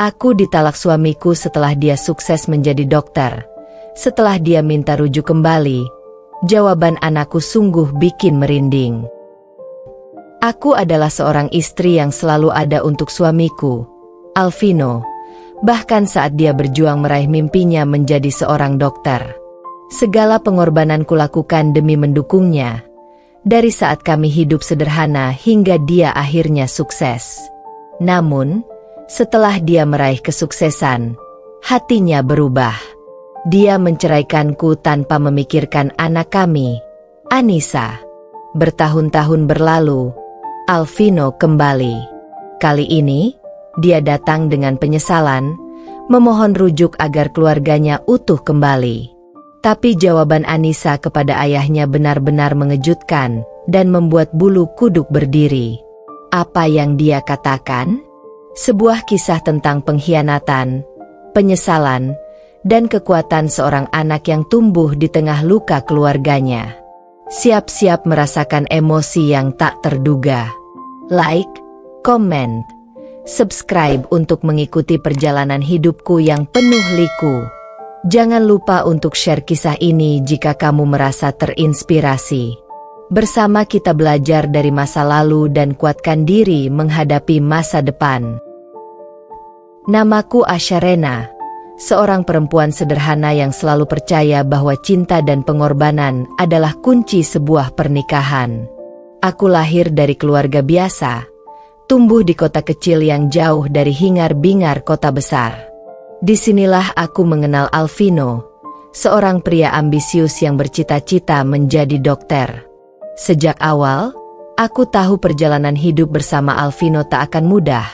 Aku ditalak suamiku setelah dia sukses menjadi dokter. Setelah dia minta rujuk kembali, jawaban anakku sungguh bikin merinding. Aku adalah seorang istri yang selalu ada untuk suamiku, Alvino, bahkan saat dia berjuang meraih mimpinya menjadi seorang dokter. Segala pengorbanan kulakukan demi mendukungnya, dari saat kami hidup sederhana hingga dia akhirnya sukses. Namun, setelah dia meraih kesuksesan, hatinya berubah. Dia menceraikanku tanpa memikirkan anak kami, Anissa. Bertahun-tahun berlalu, Alvino kembali. Kali ini, dia datang dengan penyesalan, memohon rujuk agar keluarganya utuh kembali. Tapi jawaban Anissa kepada ayahnya benar-benar mengejutkan dan membuat bulu kuduk berdiri. Apa yang dia katakan? Sebuah kisah tentang pengkhianatan, penyesalan, dan kekuatan seorang anak yang tumbuh di tengah luka keluarganya. Siap-siap merasakan emosi yang tak terduga. Like, comment, subscribe untuk mengikuti perjalanan hidupku yang penuh liku. Jangan lupa untuk share kisah ini jika kamu merasa terinspirasi. Bersama kita belajar dari masa lalu dan kuatkan diri menghadapi masa depan. Namaku Asharena, seorang perempuan sederhana yang selalu percaya bahwa cinta dan pengorbanan adalah kunci sebuah pernikahan. Aku lahir dari keluarga biasa, tumbuh di kota kecil yang jauh dari hingar-bingar kota besar. Disinilah aku mengenal Alvino, seorang pria ambisius yang bercita-cita menjadi dokter. Sejak awal, aku tahu perjalanan hidup bersama Alvino tak akan mudah,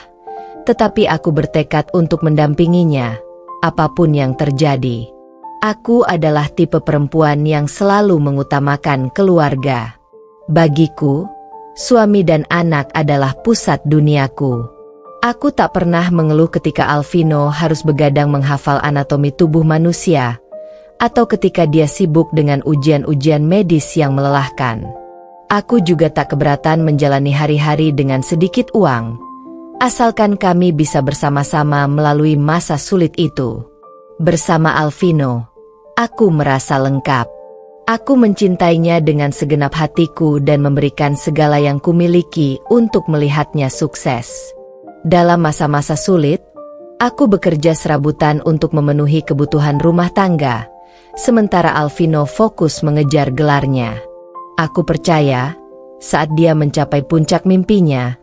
tetapi aku bertekad untuk mendampinginya, apapun yang terjadi. Aku adalah tipe perempuan yang selalu mengutamakan keluarga. Bagiku, suami dan anak adalah pusat duniaku. Aku tak pernah mengeluh ketika Alvino harus begadang menghafal anatomi tubuh manusia, atau ketika dia sibuk dengan ujian-ujian medis yang melelahkan. Aku juga tak keberatan menjalani hari-hari dengan sedikit uang, asalkan kami bisa bersama-sama melalui masa sulit itu. Bersama Alvino, aku merasa lengkap. Aku mencintainya dengan segenap hatiku dan memberikan segala yang kumiliki untuk melihatnya sukses. Dalam masa-masa sulit, aku bekerja serabutan untuk memenuhi kebutuhan rumah tangga, sementara Alvino fokus mengejar gelarnya. Aku percaya, saat dia mencapai puncak mimpinya,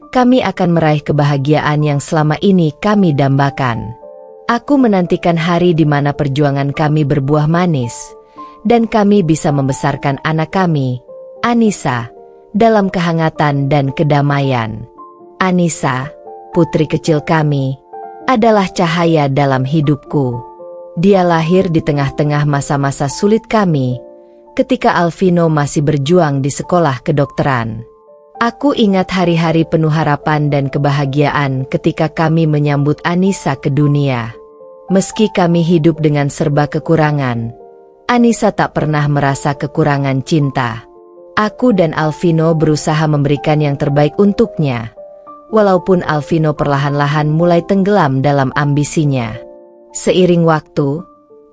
kami akan meraih kebahagiaan yang selama ini kami dambakan. Aku menantikan hari di mana perjuangan kami berbuah manis, dan kami bisa membesarkan anak kami, Anissa, dalam kehangatan dan kedamaian. Anissa, putri kecil kami, adalah cahaya dalam hidupku. Dia lahir di tengah-tengah masa-masa sulit kami, ketika Alvino masih berjuang di sekolah kedokteran. Aku ingat hari-hari penuh harapan dan kebahagiaan ketika kami menyambut Anissa ke dunia. Meski kami hidup dengan serba kekurangan, Anissa tak pernah merasa kekurangan cinta. Aku dan Alvino berusaha memberikan yang terbaik untuknya, walaupun Alvino perlahan-lahan mulai tenggelam dalam ambisinya. Seiring waktu,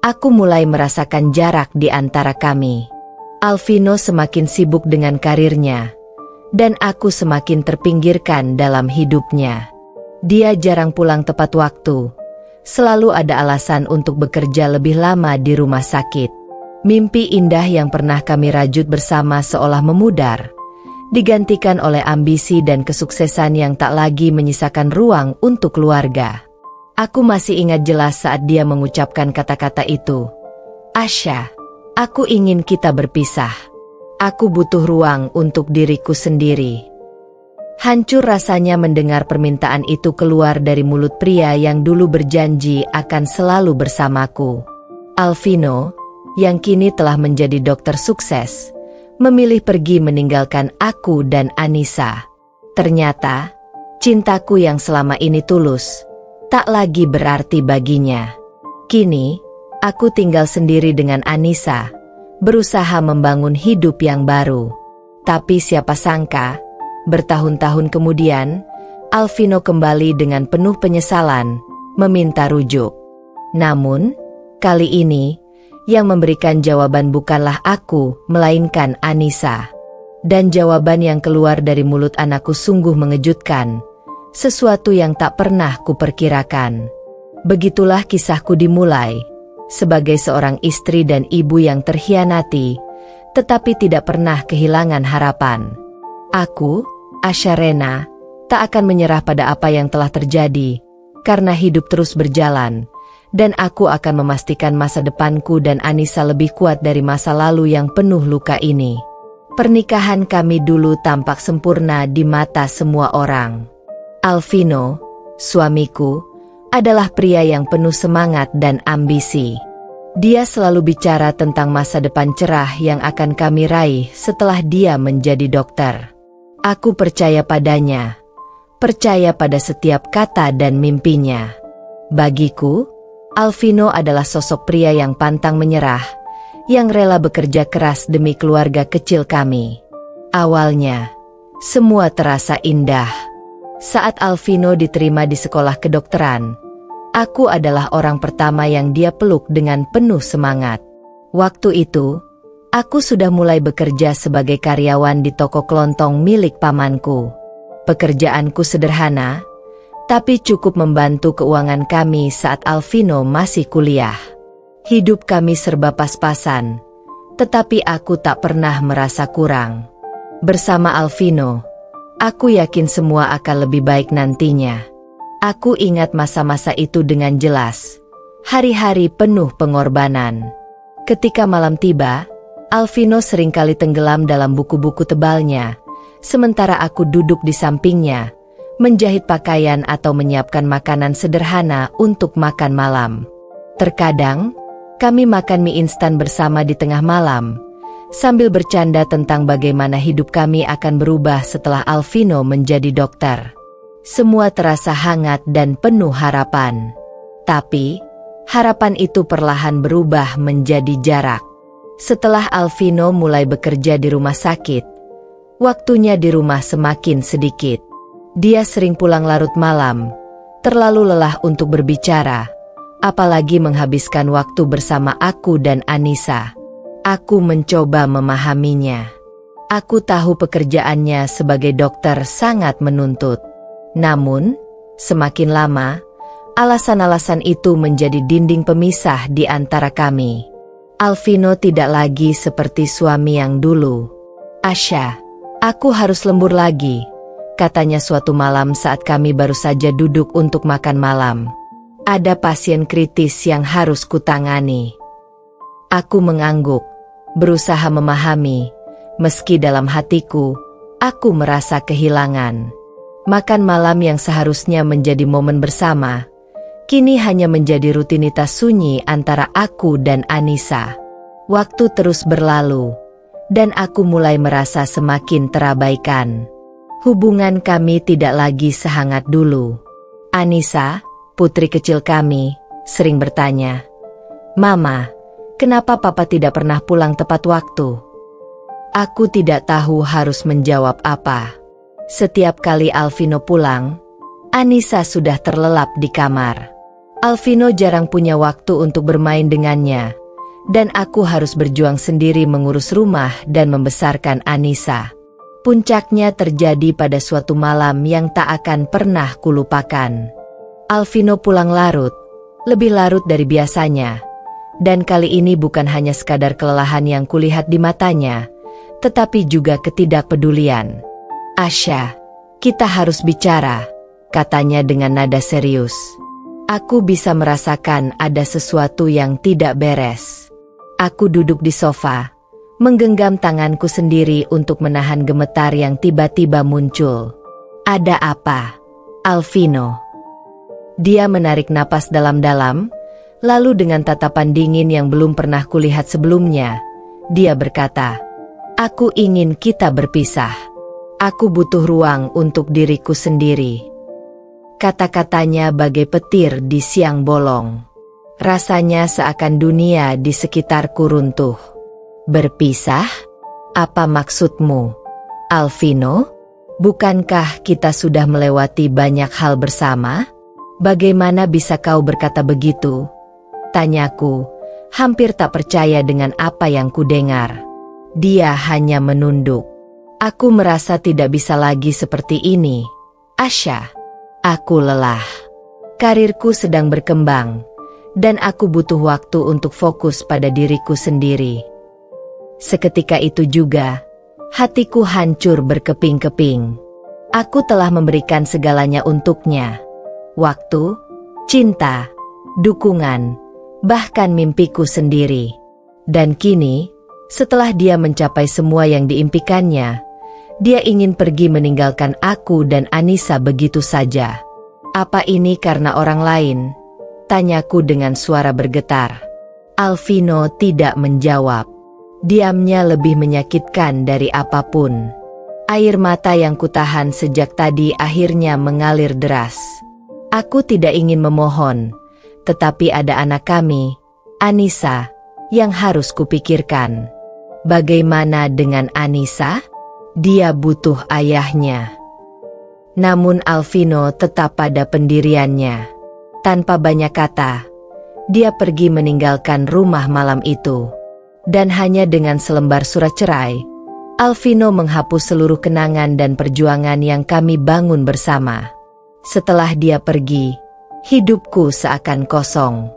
aku mulai merasakan jarak di antara kami. Alvino semakin sibuk dengan karirnya, dan aku semakin terpinggirkan dalam hidupnya. Dia jarang pulang tepat waktu, selalu ada alasan untuk bekerja lebih lama di rumah sakit. Mimpi indah yang pernah kami rajut bersama seolah memudar, digantikan oleh ambisi dan kesuksesan yang tak lagi menyisakan ruang untuk keluarga. Aku masih ingat jelas saat dia mengucapkan kata-kata itu. Asha, aku ingin kita berpisah. Aku butuh ruang untuk diriku sendiri. Hancur rasanya mendengar permintaan itu keluar dari mulut pria yang dulu berjanji akan selalu bersamaku. Alvino, yang kini telah menjadi dokter sukses, memilih pergi meninggalkan aku dan Anissa. Ternyata, cintaku yang selama ini tulus, tak lagi berarti baginya. Kini, aku tinggal sendiri dengan Anissa, berusaha membangun hidup yang baru. Tapi siapa sangka, bertahun-tahun kemudian, Alvino kembali dengan penuh penyesalan, meminta rujuk. Namun, kali ini, yang memberikan jawaban bukanlah aku, melainkan Anissa. Dan jawaban yang keluar dari mulut anakku sungguh mengejutkan, sesuatu yang tak pernah kuperkirakan. Begitulah kisahku dimulai, sebagai seorang istri dan ibu yang terhianati, tetapi tidak pernah kehilangan harapan. Aku, Asyarena, tak akan menyerah pada apa yang telah terjadi, karena hidup terus berjalan, dan aku akan memastikan masa depanku dan Anissa lebih kuat dari masa lalu yang penuh luka ini. Pernikahan kami dulu tampak sempurna di mata semua orang. Alvino, suamiku, adalah pria yang penuh semangat dan ambisi. Dia selalu bicara tentang masa depan cerah yang akan kami raih setelah dia menjadi dokter. Aku percaya padanya, percaya pada setiap kata dan mimpinya. Bagiku, Alvino adalah sosok pria yang pantang menyerah, yang rela bekerja keras demi keluarga kecil kami. Awalnya, semua terasa indah. Saat Alvino diterima di sekolah kedokteran, aku adalah orang pertama yang dia peluk dengan penuh semangat. Waktu itu, aku sudah mulai bekerja sebagai karyawan di toko kelontong milik pamanku. Pekerjaanku sederhana, tapi cukup membantu keuangan kami saat Alvino masih kuliah. Hidup kami serba pas-pasan, tetapi aku tak pernah merasa kurang. Bersama Alvino, aku yakin semua akan lebih baik nantinya. Aku ingat masa-masa itu dengan jelas, hari-hari penuh pengorbanan. Ketika malam tiba, Alvino seringkali tenggelam dalam buku-buku tebalnya, sementara aku duduk di sampingnya, menjahit pakaian atau menyiapkan makanan sederhana untuk makan malam. Terkadang, kami makan mie instan bersama di tengah malam, sambil bercanda tentang bagaimana hidup kami akan berubah setelah Alvino menjadi dokter. Semua terasa hangat dan penuh harapan. Tapi, harapan itu perlahan berubah menjadi jarak. Setelah Alvino mulai bekerja di rumah sakit, waktunya di rumah semakin sedikit. Dia sering pulang larut malam, terlalu lelah untuk berbicara, apalagi menghabiskan waktu bersama aku dan Anissa. Aku mencoba memahaminya. Aku tahu pekerjaannya sebagai dokter sangat menuntut. Namun, semakin lama, alasan-alasan itu menjadi dinding pemisah di antara kami. Alvino tidak lagi seperti suami yang dulu. "Asya, aku harus lembur lagi," katanya suatu malam saat kami baru saja duduk untuk makan malam. "Ada pasien kritis yang harus kutangani." Aku mengangguk, berusaha memahami, meski dalam hatiku, aku merasa kehilangan. Makan malam yang seharusnya menjadi momen bersama, kini hanya menjadi rutinitas sunyi antara aku dan Anissa. Waktu terus berlalu, dan aku mulai merasa semakin terabaikan. Hubungan kami tidak lagi sehangat dulu. Anissa, putri kecil kami, sering bertanya, "Mama, kenapa papa tidak pernah pulang tepat waktu?" Aku tidak tahu harus menjawab apa. Setiap kali Alvino pulang, Anissa sudah terlelap di kamar. Alvino jarang punya waktu untuk bermain dengannya, dan aku harus berjuang sendiri mengurus rumah dan membesarkan Anissa. Puncaknya terjadi pada suatu malam yang tak akan pernah kulupakan. Alvino pulang larut, lebih larut dari biasanya. Dan kali ini bukan hanya sekadar kelelahan yang kulihat di matanya, tetapi juga ketidakpedulian. "Asya, kita harus bicara," katanya dengan nada serius. Aku bisa merasakan ada sesuatu yang tidak beres. Aku duduk di sofa, menggenggam tanganku sendiri untuk menahan gemetar yang tiba-tiba muncul. "Ada apa, Alvino?" Dia menarik napas dalam-dalam, lalu dengan tatapan dingin yang belum pernah kulihat sebelumnya, dia berkata, "Aku ingin kita berpisah. Aku butuh ruang untuk diriku sendiri." Kata-katanya bagai petir di siang bolong. Rasanya seakan dunia di sekitarku runtuh. "Berpisah? Apa maksudmu, Alvino? Bukankah kita sudah melewati banyak hal bersama?" Bagaimana bisa kau berkata begitu? Tanyaku, hampir tak percaya dengan apa yang kudengar. Dia hanya menunduk. Aku merasa tidak bisa lagi seperti ini, Asha. Aku lelah. Karirku sedang berkembang, dan aku butuh waktu untuk fokus pada diriku sendiri. Seketika itu juga, hatiku hancur berkeping-keping. Aku telah memberikan segalanya untuknya. Waktu, cinta, dukungan, bahkan mimpiku sendiri. Dan kini, setelah dia mencapai semua yang diimpikannya, dia ingin pergi meninggalkan aku dan Anissa begitu saja. Apa ini karena orang lain? Tanyaku dengan suara bergetar. Alvino tidak menjawab. Diamnya lebih menyakitkan dari apapun. Air mata yang kutahan sejak tadi akhirnya mengalir deras. Aku tidak ingin memohon, tetapi ada anak kami, Anissa, yang harus kupikirkan. Bagaimana dengan Anissa? Dia butuh ayahnya. Namun Alvino tetap pada pendiriannya. Tanpa banyak kata, dia pergi meninggalkan rumah malam itu. Dan hanya dengan selembar surat cerai, Alvino menghapus seluruh kenangan dan perjuangan yang kami bangun bersama. Setelah dia pergi, hidupku seakan kosong.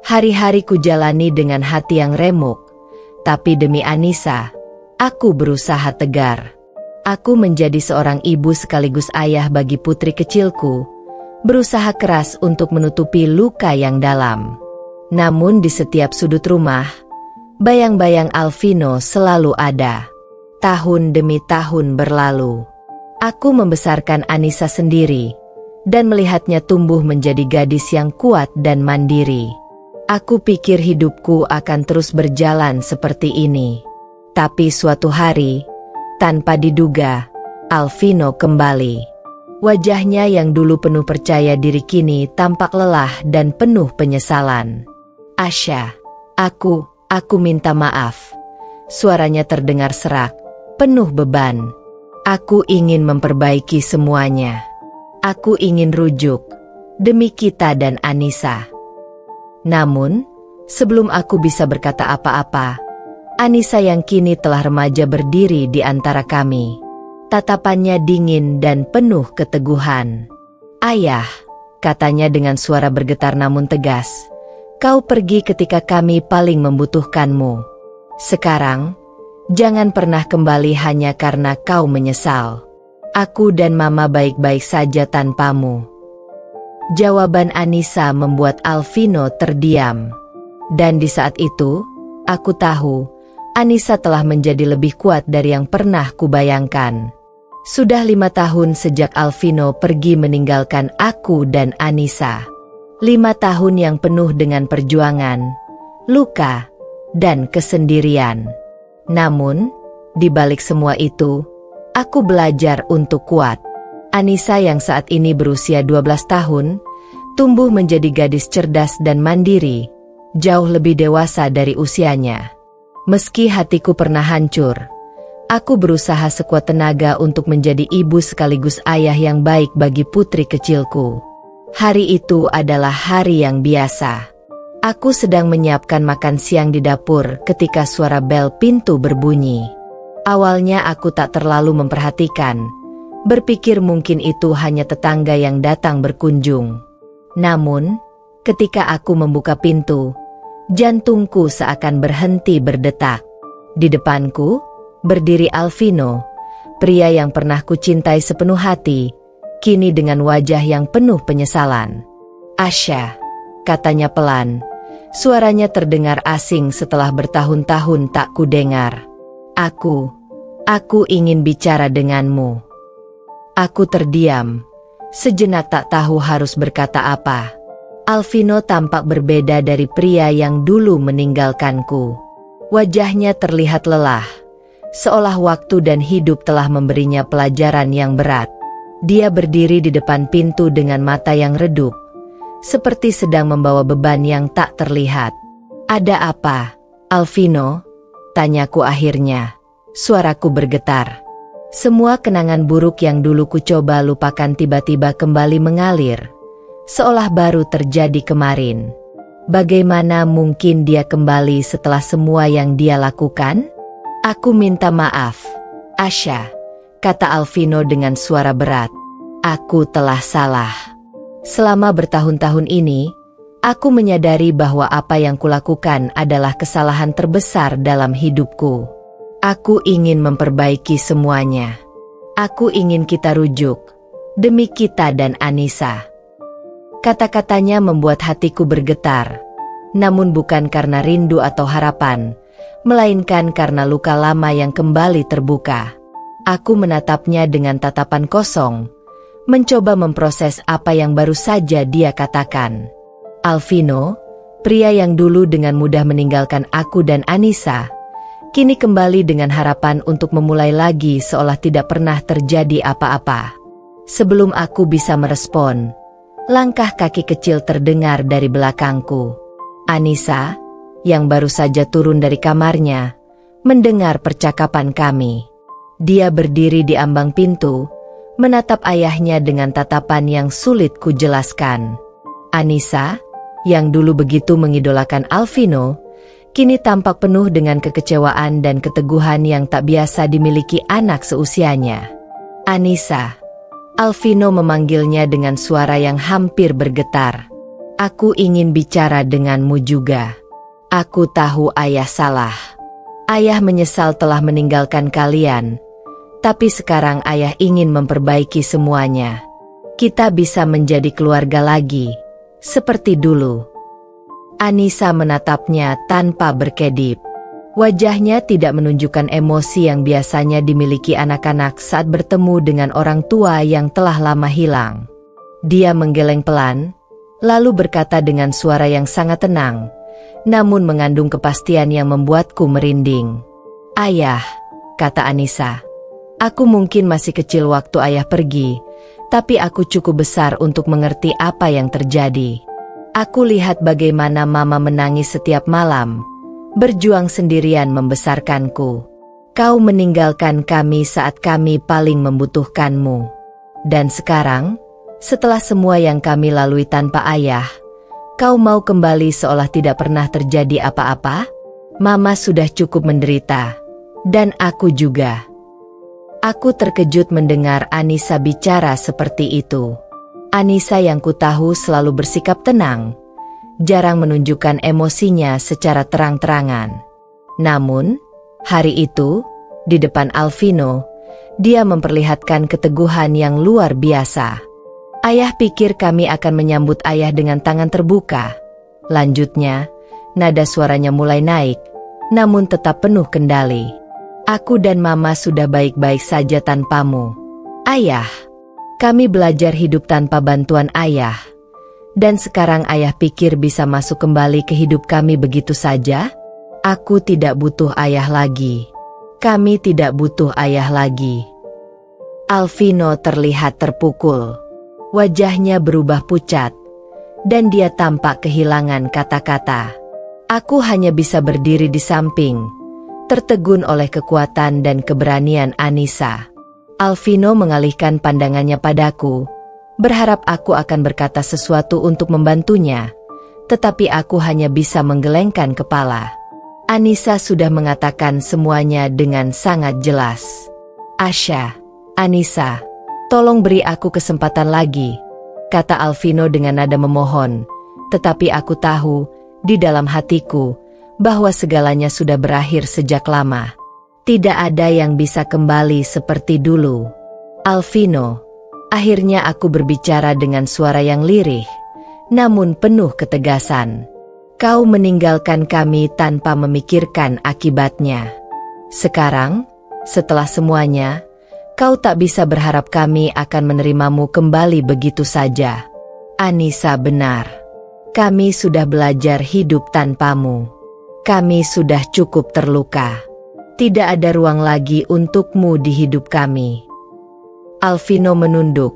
Hari-hari ku jalani dengan hati yang remuk, tapi demi Anissa, aku berusaha tegar. Aku menjadi seorang ibu sekaligus ayah bagi putri kecilku, berusaha keras untuk menutupi luka yang dalam. Namun di setiap sudut rumah, bayang-bayang Alvino selalu ada. Tahun demi tahun berlalu. Aku membesarkan Anissa sendiri, dan melihatnya tumbuh menjadi gadis yang kuat dan mandiri. Aku pikir hidupku akan terus berjalan seperti ini. Tapi suatu hari, tanpa diduga, Alvino kembali. Wajahnya yang dulu penuh percaya diri kini tampak lelah dan penuh penyesalan. Asha, aku minta maaf. Suaranya terdengar serak, penuh beban. Aku ingin memperbaiki semuanya. Aku ingin rujuk, demi kita dan Anissa. Namun, sebelum aku bisa berkata apa-apa, Anissa yang kini telah remaja berdiri di antara kami. Tatapannya dingin dan penuh keteguhan. Ayah, katanya dengan suara bergetar namun tegas, kau pergi ketika kami paling membutuhkanmu. Sekarang, jangan pernah kembali hanya karena kau menyesal. Aku dan Mama baik-baik saja tanpamu. Jawaban Anissa membuat Alvino terdiam. Dan di saat itu, aku tahu, Anissa telah menjadi lebih kuat dari yang pernah kubayangkan. Sudah 5 tahun sejak Alvino pergi meninggalkan aku dan Anissa. 5 tahun yang penuh dengan perjuangan, luka, dan kesendirian. Namun, di balik semua itu, aku belajar untuk kuat. Anissa yang saat ini berusia 12 tahun, tumbuh menjadi gadis cerdas dan mandiri, jauh lebih dewasa dari usianya. Meski hatiku pernah hancur, aku berusaha sekuat tenaga untuk menjadi ibu sekaligus ayah yang baik bagi putri kecilku. Hari itu adalah hari yang biasa. Aku sedang menyiapkan makan siang di dapur ketika suara bel pintu berbunyi. Awalnya aku tak terlalu memperhatikan, berpikir mungkin itu hanya tetangga yang datang berkunjung. Namun, ketika aku membuka pintu, jantungku seakan berhenti berdetak. Di depanku, berdiri Alvino, pria yang pernah kucintai sepenuh hati, kini dengan wajah yang penuh penyesalan. Asha, katanya pelan, suaranya terdengar asing setelah bertahun-tahun tak kudengar. Aku ingin bicara denganmu. Aku terdiam, sejenak tak tahu harus berkata apa. Alvino tampak berbeda dari pria yang dulu meninggalkanku. Wajahnya terlihat lelah, seolah waktu dan hidup telah memberinya pelajaran yang berat. Dia berdiri di depan pintu dengan mata yang redup, seperti sedang membawa beban yang tak terlihat. Ada apa, Alvino? Tanyaku akhirnya. Suaraku bergetar. Semua kenangan buruk yang dulu ku coba lupakan tiba-tiba kembali mengalir, seolah baru terjadi kemarin. Bagaimana mungkin dia kembali setelah semua yang dia lakukan? Aku minta maaf, Asha, kata Alvino dengan suara berat. Aku telah salah. Selama bertahun-tahun ini, aku menyadari bahwa apa yang kulakukan adalah kesalahan terbesar dalam hidupku. Aku ingin memperbaiki semuanya. Aku ingin kita rujuk, demi kita dan Anissa. Kata-katanya membuat hatiku bergetar, namun bukan karena rindu atau harapan, melainkan karena luka lama yang kembali terbuka. Aku menatapnya dengan tatapan kosong, mencoba memproses apa yang baru saja dia katakan. Alvino, pria yang dulu dengan mudah meninggalkan aku dan Anissa, kini kembali dengan harapan untuk memulai lagi seolah tidak pernah terjadi apa-apa. Sebelum aku bisa merespon, langkah kaki kecil terdengar dari belakangku. Anissa, yang baru saja turun dari kamarnya, mendengar percakapan kami. Dia berdiri di ambang pintu, menatap ayahnya dengan tatapan yang sulit kujelaskan. Anissa, yang dulu begitu mengidolakan Alvino, kini tampak penuh dengan kekecewaan dan keteguhan yang tak biasa dimiliki anak seusianya. Anissa. Alvino memanggilnya dengan suara yang hampir bergetar. Aku ingin bicara denganmu juga. Aku tahu ayah salah. Ayah menyesal telah meninggalkan kalian. Tapi sekarang ayah ingin memperbaiki semuanya. Kita bisa menjadi keluarga lagi, seperti dulu. Anissa menatapnya tanpa berkedip. Wajahnya tidak menunjukkan emosi yang biasanya dimiliki anak-anak saat bertemu dengan orang tua yang telah lama hilang. Dia menggeleng pelan, lalu berkata dengan suara yang sangat tenang, namun mengandung kepastian yang membuatku merinding. Ayah, kata Anissa, aku mungkin masih kecil waktu ayah pergi, tapi aku cukup besar untuk mengerti apa yang terjadi. Aku lihat bagaimana mama menangis setiap malam, berjuang sendirian membesarkanku. Kau meninggalkan kami saat kami paling membutuhkanmu. Dan sekarang, setelah semua yang kami lalui tanpa ayah, kau mau kembali seolah tidak pernah terjadi apa-apa? Mama sudah cukup menderita. Dan aku juga. Aku terkejut mendengar Anissa bicara seperti itu. Anissa yang kutahu selalu bersikap tenang, jarang menunjukkan emosinya secara terang-terangan. Namun, hari itu, di depan Alvino, dia memperlihatkan keteguhan yang luar biasa. Ayah pikir kami akan menyambut ayah dengan tangan terbuka. Lanjutnya, nada suaranya mulai naik, namun tetap penuh kendali. Aku dan mama sudah baik-baik saja tanpamu. Ayah. Kami belajar hidup tanpa bantuan ayah. Dan sekarang ayah pikir bisa masuk kembali ke hidup kami begitu saja? Aku tidak butuh ayah lagi. Kami tidak butuh ayah lagi. Alvino terlihat terpukul. Wajahnya berubah pucat. Dan dia tampak kehilangan kata-kata. Aku hanya bisa berdiri di samping, tertegun oleh kekuatan dan keberanian Anissa. Alvino mengalihkan pandangannya padaku, berharap aku akan berkata sesuatu untuk membantunya, tetapi aku hanya bisa menggelengkan kepala. Anissa sudah mengatakan semuanya dengan sangat jelas. Asha, Anissa, tolong beri aku kesempatan lagi, kata Alvino dengan nada memohon, tetapi aku tahu, di dalam hatiku, bahwa segalanya sudah berakhir sejak lama. Tidak ada yang bisa kembali seperti dulu. Alvino, akhirnya aku berbicara dengan suara yang lirih, namun penuh ketegasan. Kau meninggalkan kami tanpa memikirkan akibatnya. Sekarang, setelah semuanya, kau tak bisa berharap kami akan menerimamu kembali begitu saja. Anissa benar. Kami sudah belajar hidup tanpamu. Kami sudah cukup terluka. Tidak ada ruang lagi untukmu di hidup kami. Alvino menunduk,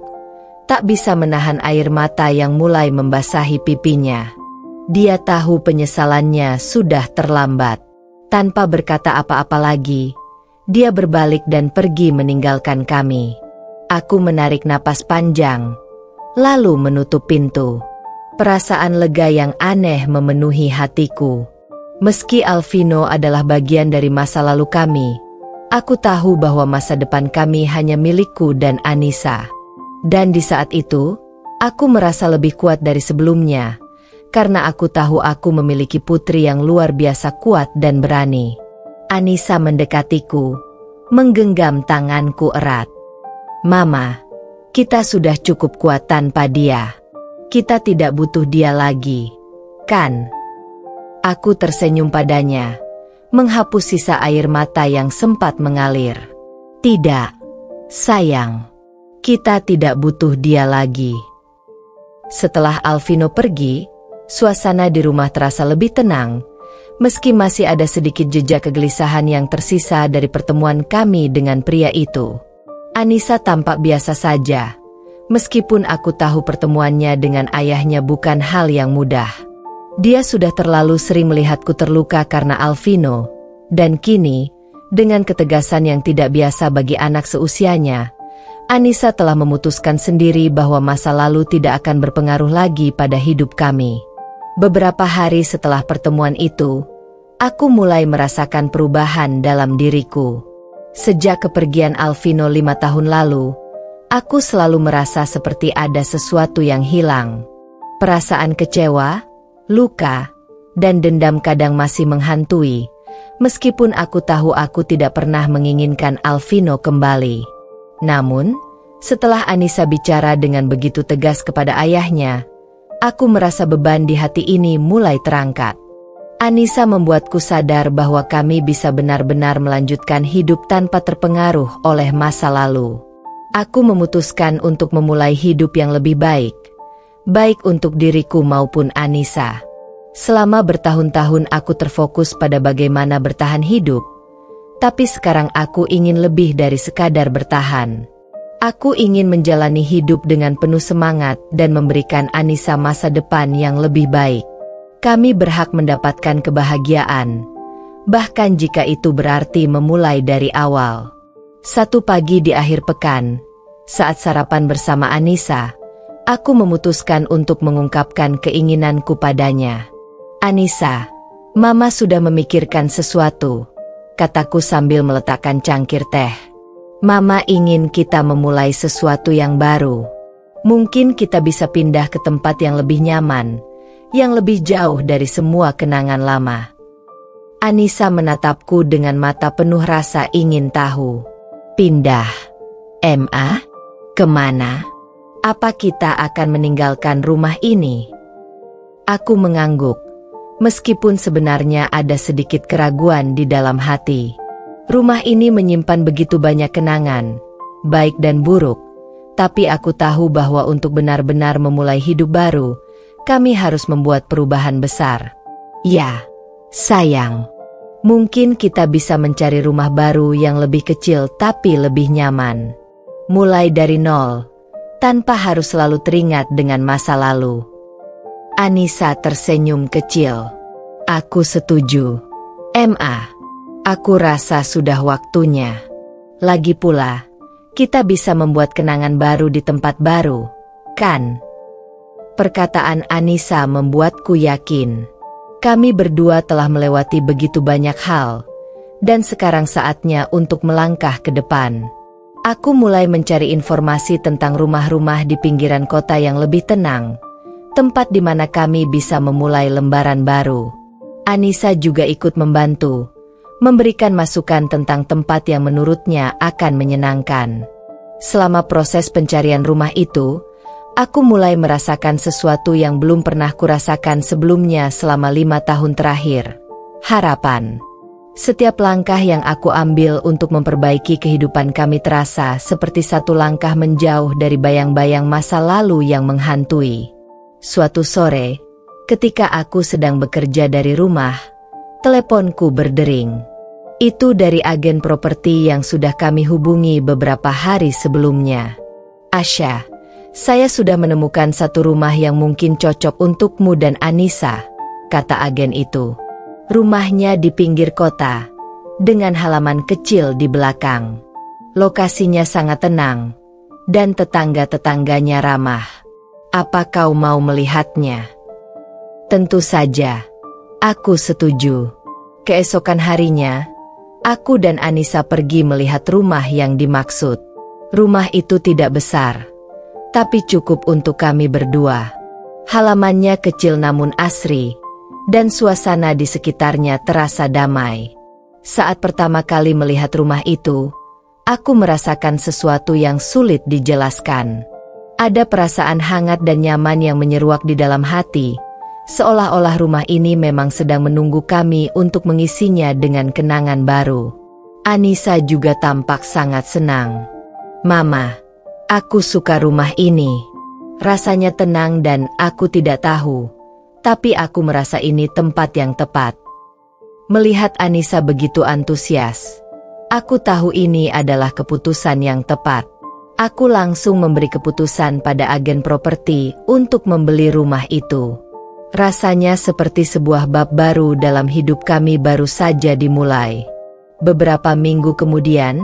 tak bisa menahan air mata yang mulai membasahi pipinya. Dia tahu penyesalannya sudah terlambat. Tanpa berkata apa-apa lagi, dia berbalik dan pergi meninggalkan kami. Aku menarik napas panjang, lalu menutup pintu. Perasaan lega yang aneh memenuhi hatiku. Meski Alvino adalah bagian dari masa lalu kami, aku tahu bahwa masa depan kami hanya milikku dan Anissa. Dan di saat itu, aku merasa lebih kuat dari sebelumnya, karena aku tahu aku memiliki putri yang luar biasa kuat dan berani. Anissa mendekatiku, menggenggam tanganku erat. Mama, kita sudah cukup kuat tanpa dia. Kita tidak butuh dia lagi, kan? Aku tersenyum padanya, menghapus sisa air mata yang sempat mengalir. Tidak, sayang. Kita tidak butuh dia lagi. Setelah Alvino pergi, suasana di rumah terasa lebih tenang, meski masih ada sedikit jejak kegelisahan yang tersisa dari pertemuan kami dengan pria itu. Anissa tampak biasa saja, meskipun aku tahu pertemuannya dengan ayahnya bukan hal yang mudah. Dia sudah terlalu sering melihatku terluka karena Alvino, dan kini, dengan ketegasan yang tidak biasa bagi anak seusianya, Anissa telah memutuskan sendiri bahwa masa lalu tidak akan berpengaruh lagi pada hidup kami. Beberapa hari setelah pertemuan itu, aku mulai merasakan perubahan dalam diriku. Sejak kepergian Alvino 5 tahun lalu, aku selalu merasa seperti ada sesuatu yang hilang. Perasaan kecewa, luka, dan dendam kadang masih menghantui, meskipun aku tahu aku tidak pernah menginginkan Alvino kembali. Namun, setelah Anissa bicara dengan begitu tegas kepada ayahnya, aku merasa beban di hati ini mulai terangkat. Anissa membuatku sadar bahwa kami bisa benar-benar melanjutkan hidup tanpa terpengaruh oleh masa lalu. Aku memutuskan untuk memulai hidup yang lebih baik, baik untuk diriku maupun Anissa. Selama bertahun-tahun aku terfokus pada bagaimana bertahan hidup, tapi sekarang aku ingin lebih dari sekadar bertahan. Aku ingin menjalani hidup dengan penuh semangat dan memberikan Anissa masa depan yang lebih baik. Kami berhak mendapatkan kebahagiaan, bahkan jika itu berarti memulai dari awal. Satu pagi di akhir pekan, saat sarapan bersama Anissa, aku memutuskan untuk mengungkapkan keinginanku padanya. Anissa, Mama sudah memikirkan sesuatu, kataku sambil meletakkan cangkir teh. Mama ingin kita memulai sesuatu yang baru. Mungkin kita bisa pindah ke tempat yang lebih nyaman, yang lebih jauh dari semua kenangan lama. Anissa menatapku dengan mata penuh rasa ingin tahu. Pindah? Ma? Kemana? Apa kita akan meninggalkan rumah ini? Aku mengangguk, meskipun sebenarnya ada sedikit keraguan di dalam hati. Rumah ini menyimpan begitu banyak kenangan, baik dan buruk, tapi aku tahu bahwa untuk benar-benar memulai hidup baru, kami harus membuat perubahan besar. Ya, sayang. Mungkin kita bisa mencari rumah baru yang lebih kecil tapi lebih nyaman. Mulai dari nol, tanpa harus selalu teringat dengan masa lalu. Anissa tersenyum kecil. Aku setuju. Ma, aku rasa sudah waktunya. Lagi pula, kita bisa membuat kenangan baru di tempat baru, kan? Perkataan Anissa membuatku yakin. Kami berdua telah melewati begitu banyak hal, dan sekarang saatnya untuk melangkah ke depan. Aku mulai mencari informasi tentang rumah-rumah di pinggiran kota yang lebih tenang, tempat di mana kami bisa memulai lembaran baru. Anissa juga ikut membantu, memberikan masukan tentang tempat yang menurutnya akan menyenangkan. Selama proses pencarian rumah itu, aku mulai merasakan sesuatu yang belum pernah kurasakan sebelumnya selama 5 tahun terakhir. Harapan. Setiap langkah yang aku ambil untuk memperbaiki kehidupan kami terasa seperti satu langkah menjauh dari bayang-bayang masa lalu yang menghantui. Suatu sore, ketika aku sedang bekerja dari rumah, teleponku berdering. Itu dari agen properti yang sudah kami hubungi beberapa hari sebelumnya. Asya, saya sudah menemukan satu rumah yang mungkin cocok untukmu dan Anissa, kata agen itu. Rumahnya di pinggir kota, dengan halaman kecil di belakang. Lokasinya sangat tenang, dan tetangga-tetangganya ramah. Apa kau mau melihatnya? Tentu saja. Aku setuju. Keesokan harinya, aku dan Anissa pergi melihat rumah yang dimaksud. Rumah itu tidak besar, tapi cukup untuk kami berdua. Halamannya kecil namun asri, dan suasana di sekitarnya terasa damai. Saat pertama kali melihat rumah itu, aku merasakan sesuatu yang sulit dijelaskan. Ada perasaan hangat dan nyaman yang menyeruak di dalam hati, seolah-olah rumah ini memang sedang menunggu kami untuk mengisinya dengan kenangan baru. Anissa juga tampak sangat senang. Mama, aku suka rumah ini. Rasanya tenang dan aku tidak tahu, tapi aku merasa ini tempat yang tepat. Melihat Anissa begitu antusias, aku tahu ini adalah keputusan yang tepat. Aku langsung memberi keputusan pada agen properti untuk membeli rumah itu. Rasanya seperti sebuah bab baru dalam hidup kami baru saja dimulai. Beberapa minggu kemudian,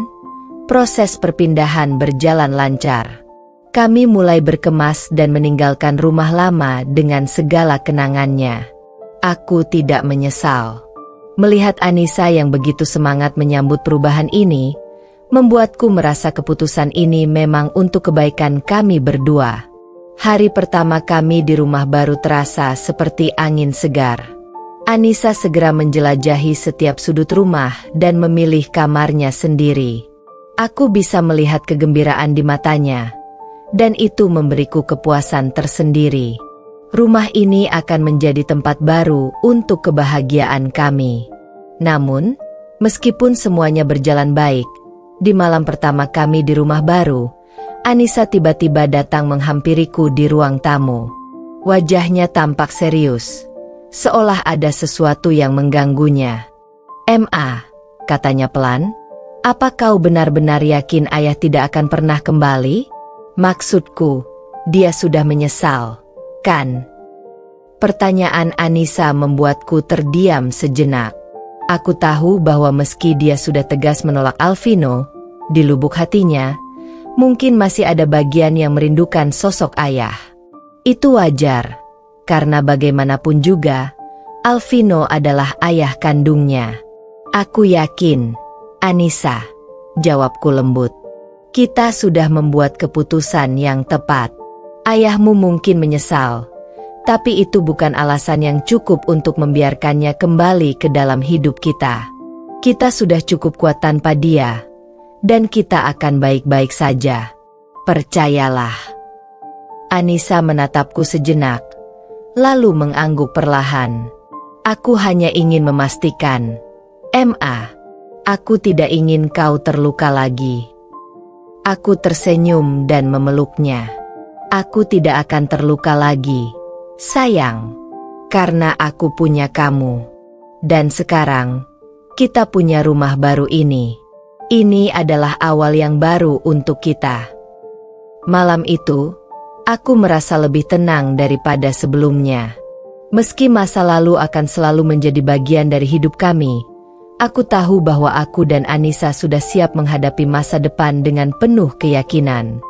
proses perpindahan berjalan lancar. Kami mulai berkemas dan meninggalkan rumah lama dengan segala kenangannya. Aku tidak menyesal. Melihat Anissa yang begitu semangat menyambut perubahan ini, membuatku merasa keputusan ini memang untuk kebaikan kami berdua. Hari pertama kami di rumah baru terasa seperti angin segar. Anissa segera menjelajahi setiap sudut rumah dan memilih kamarnya sendiri. Aku bisa melihat kegembiraan di matanya, dan itu memberiku kepuasan tersendiri. Rumah ini akan menjadi tempat baru untuk kebahagiaan kami. Namun, meskipun semuanya berjalan baik, di malam pertama kami di rumah baru, Anissa tiba-tiba datang menghampiriku di ruang tamu. Wajahnya tampak serius, seolah ada sesuatu yang mengganggunya. "Ma," katanya pelan, "apa kau benar-benar yakin ayah tidak akan pernah kembali? Maksudku, dia sudah menyesal, kan?" Pertanyaan Anissa membuatku terdiam sejenak. Aku tahu bahwa meski dia sudah tegas menolak Alvino, di lubuk hatinya, mungkin masih ada bagian yang merindukan sosok ayah. Itu wajar, karena bagaimanapun juga, Alvino adalah ayah kandungnya. "Aku yakin, Anissa," jawabku lembut. "Kita sudah membuat keputusan yang tepat. Ayahmu mungkin menyesal, tapi itu bukan alasan yang cukup untuk membiarkannya kembali ke dalam hidup kita. Kita sudah cukup kuat tanpa dia, dan kita akan baik-baik saja. Percayalah." Anissa menatapku sejenak, lalu mengangguk perlahan. "Aku hanya ingin memastikan, Ma, aku tidak ingin kau terluka lagi." Aku tersenyum dan memeluknya. "Aku tidak akan terluka lagi, sayang, karena aku punya kamu. Dan sekarang, kita punya rumah baru ini. Ini adalah awal yang baru untuk kita." Malam itu, aku merasa lebih tenang daripada sebelumnya. Meski masa lalu akan selalu menjadi bagian dari hidup kami, aku tahu bahwa aku dan Anissa sudah siap menghadapi masa depan dengan penuh keyakinan.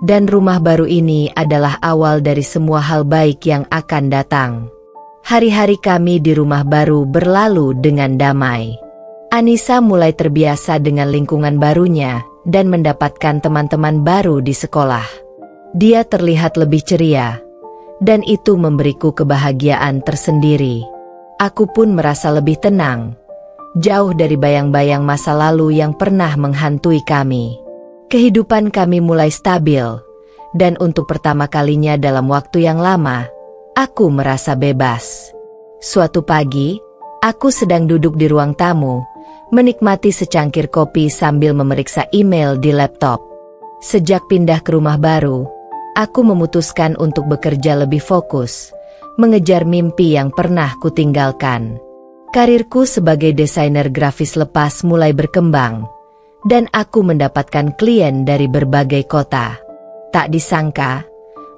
Dan rumah baru ini adalah awal dari semua hal baik yang akan datang. Hari-hari kami di rumah baru berlalu dengan damai. Anissa mulai terbiasa dengan lingkungan barunya dan mendapatkan teman-teman baru di sekolah. Dia terlihat lebih ceria, dan itu memberiku kebahagiaan tersendiri. Aku pun merasa lebih tenang, jauh dari bayang-bayang masa lalu yang pernah menghantui kami. Kehidupan kami mulai stabil, dan untuk pertama kalinya dalam waktu yang lama, aku merasa bebas. Suatu pagi, aku sedang duduk di ruang tamu, menikmati secangkir kopi sambil memeriksa email di laptop. Sejak pindah ke rumah baru, aku memutuskan untuk bekerja lebih fokus, mengejar mimpi yang pernah kutinggalkan. Karirku sebagai desainer grafis lepas mulai berkembang, dan aku mendapatkan klien dari berbagai kota. Tak disangka,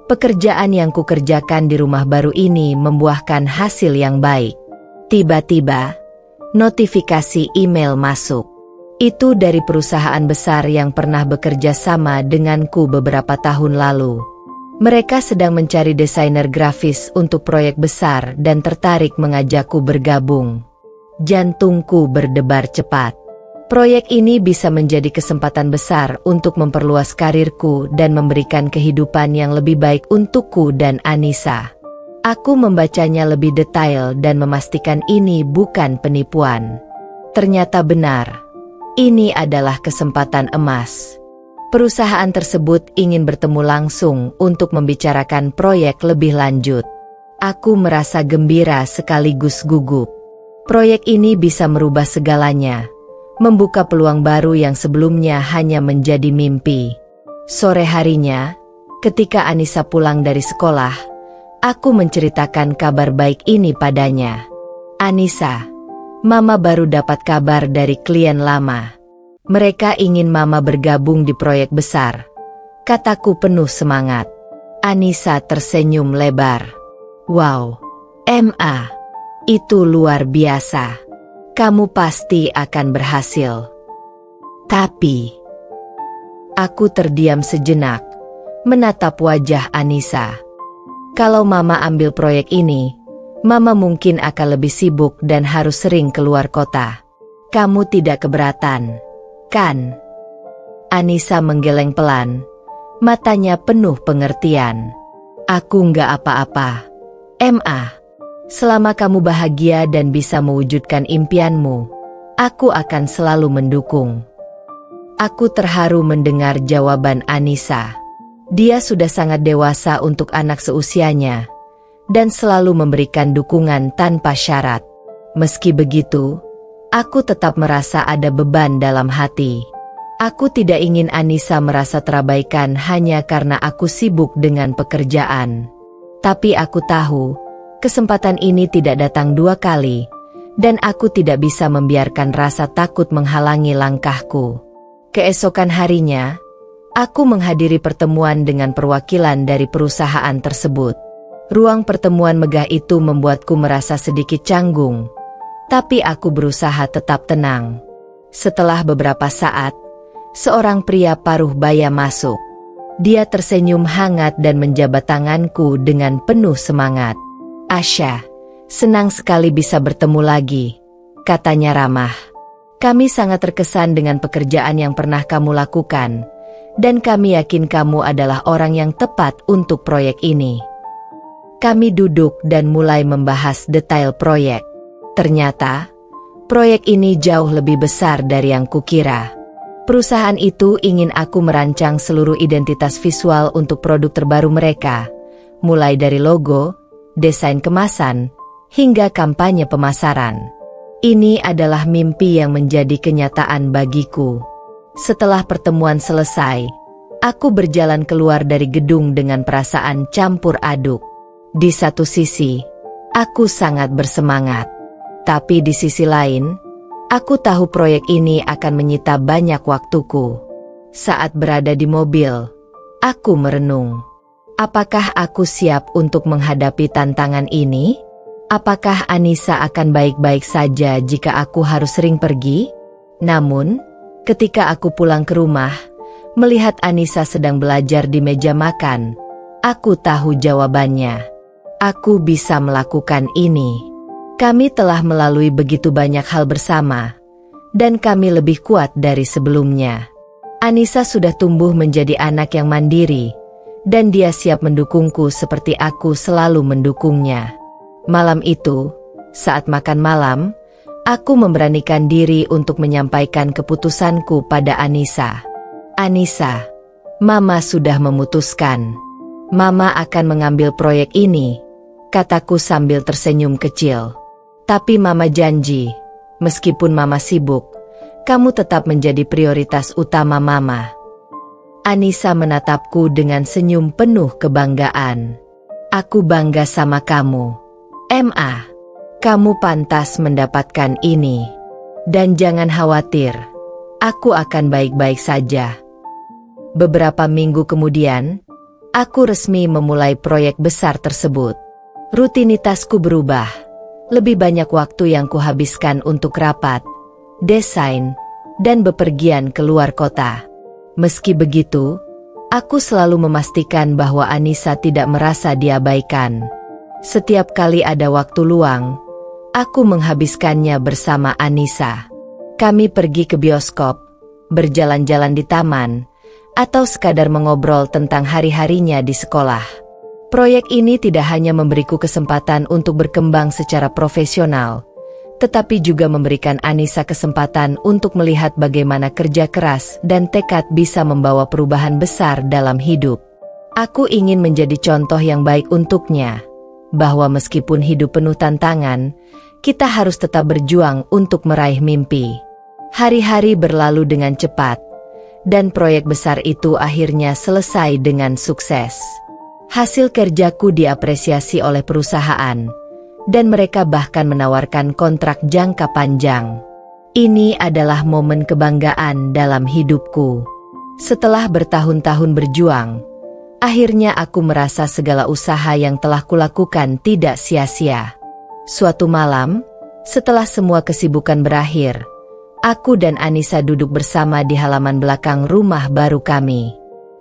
pekerjaan yang kukerjakan di rumah baru ini membuahkan hasil yang baik. Tiba-tiba, notifikasi email masuk. Itu dari perusahaan besar yang pernah bekerja sama denganku beberapa tahun lalu. Mereka sedang mencari desainer grafis untuk proyek besar dan tertarik mengajakku bergabung. Jantungku berdebar cepat. Proyek ini bisa menjadi kesempatan besar untuk memperluas karirku dan memberikan kehidupan yang lebih baik untukku dan Anissa. Aku membacanya lebih detail dan memastikan ini bukan penipuan. Ternyata benar. Ini adalah kesempatan emas. Perusahaan tersebut ingin bertemu langsung untuk membicarakan proyek lebih lanjut. Aku merasa gembira sekaligus gugup. Proyek ini bisa merubah segalanya. Membuka peluang baru yang sebelumnya hanya menjadi mimpi. Sore harinya, ketika Anissa pulang dari sekolah, aku menceritakan kabar baik ini padanya. Anissa, Mama baru dapat kabar dari klien lama. Mereka ingin Mama bergabung di proyek besar. Kataku penuh semangat. Anissa tersenyum lebar. Wow, Ma, itu luar biasa. Kamu pasti akan berhasil. Tapi, aku terdiam sejenak, menatap wajah Anissa. Kalau Mama ambil proyek ini, Mama mungkin akan lebih sibuk dan harus sering keluar kota. Kamu tidak keberatan, kan? Anissa menggeleng pelan, matanya penuh pengertian. Aku nggak apa-apa, Ma. Selama kamu bahagia dan bisa mewujudkan impianmu, aku akan selalu mendukung. Aku terharu mendengar jawaban Anissa. Dia sudah sangat dewasa untuk anak seusianya, dan selalu memberikan dukungan tanpa syarat. Meski begitu, aku tetap merasa ada beban dalam hati. Aku tidak ingin Anissa merasa terabaikan hanya karena aku sibuk dengan pekerjaan. Tapi aku tahu, kesempatan ini tidak datang dua kali, dan aku tidak bisa membiarkan rasa takut menghalangi langkahku. Keesokan harinya, aku menghadiri pertemuan dengan perwakilan dari perusahaan tersebut. Ruang pertemuan megah itu membuatku merasa sedikit canggung, tapi aku berusaha tetap tenang. Setelah beberapa saat, seorang pria paruh baya masuk. Dia tersenyum hangat dan menjabat tanganku dengan penuh semangat. Asya, senang sekali bisa bertemu lagi, katanya ramah. Kami sangat terkesan dengan pekerjaan yang pernah kamu lakukan, dan kami yakin kamu adalah orang yang tepat untuk proyek ini. Kami duduk dan mulai membahas detail proyek. Ternyata, proyek ini jauh lebih besar dari yang kukira. Perusahaan itu ingin aku merancang seluruh identitas visual untuk produk terbaru mereka, mulai dari logo, desain kemasan, hingga kampanye pemasaran. Ini adalah mimpi yang menjadi kenyataan bagiku. Setelah pertemuan selesai, aku berjalan keluar dari gedung dengan perasaan campur aduk. Di satu sisi, aku sangat bersemangat. Tapi di sisi lain, aku tahu proyek ini akan menyita banyak waktuku. Saat berada di mobil, aku merenung. Apakah aku siap untuk menghadapi tantangan ini? Apakah Anissa akan baik-baik saja jika aku harus sering pergi? Namun, ketika aku pulang ke rumah, melihat Anissa sedang belajar di meja makan, aku tahu jawabannya. Aku bisa melakukan ini. Kami telah melalui begitu banyak hal bersama, dan kami lebih kuat dari sebelumnya. Anissa sudah tumbuh menjadi anak yang mandiri, dan dia siap mendukungku seperti aku selalu mendukungnya. Malam itu, saat makan malam, aku memberanikan diri untuk menyampaikan keputusanku pada Anissa. Anissa, Mama sudah memutuskan. Mama akan mengambil proyek ini, kataku sambil tersenyum kecil. Tapi Mama janji, meskipun Mama sibuk, kamu tetap menjadi prioritas utama Mama. Anissa menatapku dengan senyum penuh kebanggaan. Aku bangga sama kamu, Ma. Kamu pantas mendapatkan ini. Dan jangan khawatir, aku akan baik-baik saja. Beberapa minggu kemudian, aku resmi memulai proyek besar tersebut. Rutinitasku berubah. Lebih banyak waktu yang kuhabiskan untuk rapat, desain, dan bepergian keluar kota. Meski begitu, Aku selalu memastikan bahwa Anissa tidak merasa diabaikan. Setiap kali ada waktu luang, aku menghabiskannya bersama Anissa. Kami pergi ke bioskop, berjalan-jalan di taman, atau sekadar mengobrol tentang hari-harinya di sekolah. Proyek ini tidak hanya memberiku kesempatan untuk berkembang secara profesional, tetapi juga memberikan Anissa kesempatan untuk melihat bagaimana kerja keras dan tekad bisa membawa perubahan besar dalam hidup. Aku ingin menjadi contoh yang baik untuknya, bahwa meskipun hidup penuh tantangan, kita harus tetap berjuang untuk meraih mimpi. Hari-hari berlalu dengan cepat, dan proyek besar itu akhirnya selesai dengan sukses. Hasil kerjaku diapresiasi oleh perusahaan, dan mereka bahkan menawarkan kontrak jangka panjang. Ini adalah momen kebanggaan dalam hidupku. Setelah bertahun-tahun berjuang, akhirnya aku merasa segala usaha yang telah kulakukan tidak sia-sia. Suatu malam, setelah semua kesibukan berakhir, aku dan Anissa duduk bersama di halaman belakang rumah baru kami.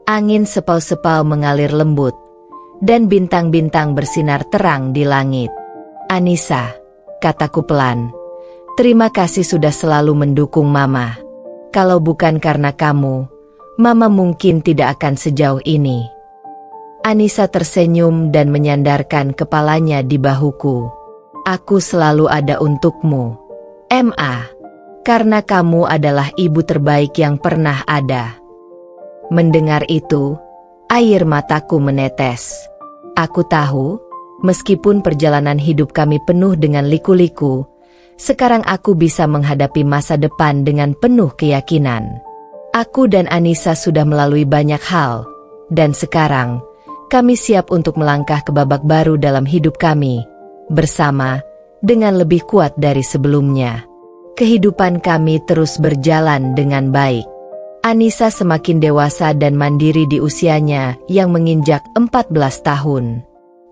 Angin sepau-sepau mengalir lembut, dan bintang-bintang bersinar terang di langit. Anissa, kataku pelan, terima kasih sudah selalu mendukung Mama. Kalau bukan karena kamu, Mama mungkin tidak akan sejauh ini. Anissa tersenyum dan menyandarkan kepalanya di bahuku. Aku selalu ada untukmu, Ma. Karena kamu adalah ibu terbaik yang pernah ada. Mendengar itu, air mataku menetes. Aku tahu, meskipun perjalanan hidup kami penuh dengan liku-liku, sekarang aku bisa menghadapi masa depan dengan penuh keyakinan. Aku dan Anissa sudah melalui banyak hal, dan sekarang, kami siap untuk melangkah ke babak baru dalam hidup kami, bersama, dengan lebih kuat dari sebelumnya. Kehidupan kami terus berjalan dengan baik. Anissa semakin dewasa dan mandiri di usianya yang menginjak 14 tahun.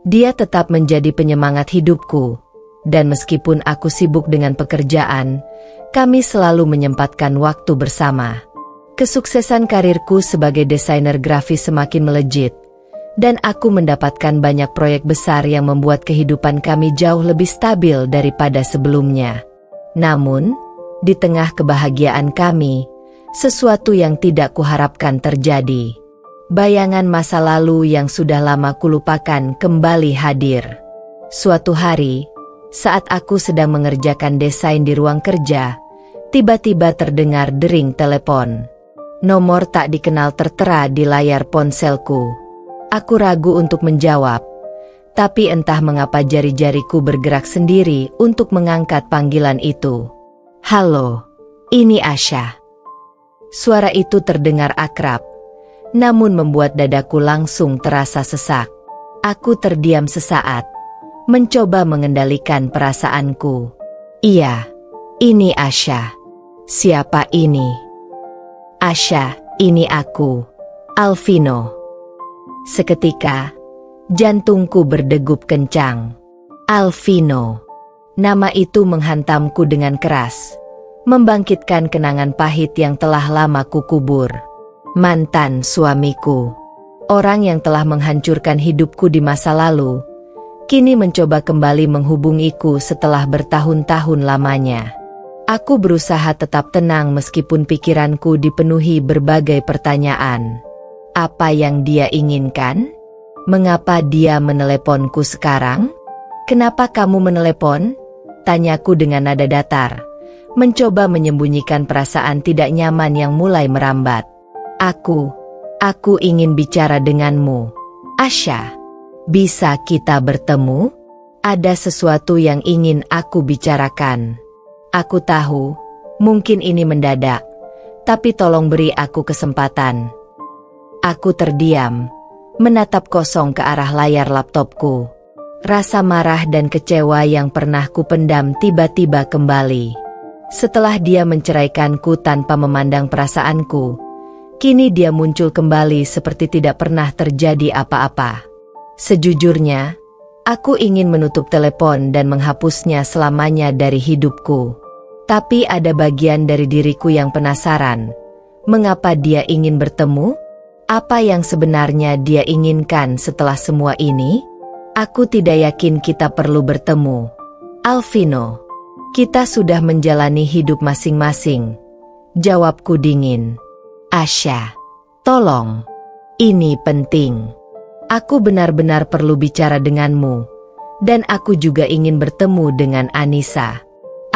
Dia tetap menjadi penyemangat hidupku, dan meskipun aku sibuk dengan pekerjaan, kami selalu menyempatkan waktu bersama. Kesuksesan karirku sebagai desainer grafis semakin melejit, dan aku mendapatkan banyak proyek besar yang membuat kehidupan kami jauh lebih stabil daripada sebelumnya. Namun, di tengah kebahagiaan kami, sesuatu yang tidak kuharapkan terjadi. Bayangan masa lalu yang sudah lama kulupakan kembali hadir. Suatu hari, saat aku sedang mengerjakan desain di ruang kerja, tiba-tiba terdengar dering telepon. Nomor tak dikenal tertera di layar ponselku. Aku ragu untuk menjawab, tapi entah mengapa jari-jariku bergerak sendiri untuk mengangkat panggilan itu. Halo, ini Asha. Suara itu terdengar akrab, namun membuat dadaku langsung terasa sesak. Aku terdiam sesaat, mencoba mengendalikan perasaanku. Iya, ini Asha. Siapa ini? Asha, ini aku, Alvino. Seketika, jantungku berdegup kencang. Alvino. Nama itu menghantamku dengan keras, membangkitkan kenangan pahit yang telah lama kukubur. Mantan suamiku, orang yang telah menghancurkan hidupku di masa lalu, kini mencoba kembali menghubungiku setelah bertahun-tahun lamanya. Aku berusaha tetap tenang meskipun pikiranku dipenuhi berbagai pertanyaan. Apa yang dia inginkan? Mengapa dia meneleponku sekarang? Kenapa kamu menelepon? Tanyaku dengan nada datar, mencoba menyembunyikan perasaan tidak nyaman yang mulai merambat. Aku ingin bicara denganmu, Asha. Bisa kita bertemu? Ada sesuatu yang ingin aku bicarakan. Aku tahu, mungkin ini mendadak, tapi tolong beri aku kesempatan. Aku terdiam, menatap kosong ke arah layar laptopku. Rasa marah dan kecewa yang pernah kupendam tiba-tiba kembali. Setelah dia menceraikanku tanpa memandang perasaanku, kini dia muncul kembali seperti tidak pernah terjadi apa-apa. Sejujurnya, aku ingin menutup telepon dan menghapusnya selamanya dari hidupku. Tapi ada bagian dari diriku yang penasaran. Mengapa dia ingin bertemu? Apa yang sebenarnya dia inginkan setelah semua ini? Aku tidak yakin kita perlu bertemu, Alvino. Kita sudah menjalani hidup masing-masing. Jawabku dingin. Asya, tolong. Ini penting. Aku benar-benar perlu bicara denganmu. Dan aku juga ingin bertemu dengan Anissa.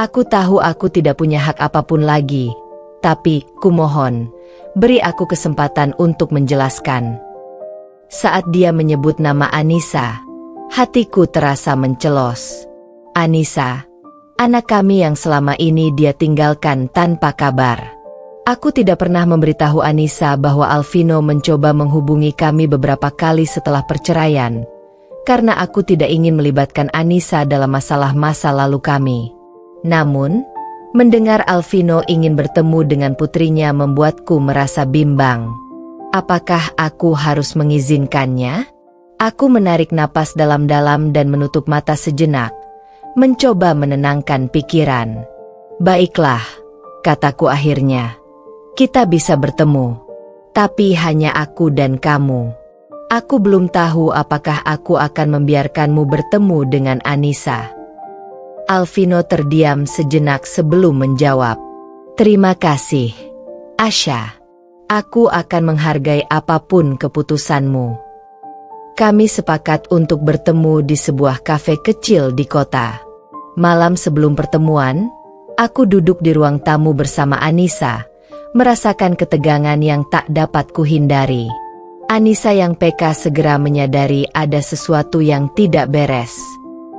Aku tahu aku tidak punya hak apapun lagi. Tapi, kumohon, beri aku kesempatan untuk menjelaskan. Saat dia menyebut nama Anissa, hatiku terasa mencelos. Anissa, anak kami yang selama ini dia tinggalkan tanpa kabar. Aku tidak pernah memberitahu Anissa bahwa Alvino mencoba menghubungi kami beberapa kali setelah perceraian, karena aku tidak ingin melibatkan Anissa dalam masalah masa lalu kami. Namun, mendengar Alvino ingin bertemu dengan putrinya membuatku merasa bimbang. Apakah aku harus mengizinkannya? Aku menarik napas dalam-dalam dan menutup mata sejenak, mencoba menenangkan pikiran. Baiklah, kataku akhirnya. Kita bisa bertemu. Tapi hanya aku dan kamu. Aku belum tahu apakah aku akan membiarkanmu bertemu dengan Anissa. Alvino terdiam sejenak sebelum menjawab. Terima kasih, Asya. Aku akan menghargai apapun keputusanmu. Kami sepakat untuk bertemu di sebuah kafe kecil di kota. Malam sebelum pertemuan, aku duduk di ruang tamu bersama Anissa, merasakan ketegangan yang tak dapat kuhindari. Anissa yang peka segera menyadari ada sesuatu yang tidak beres.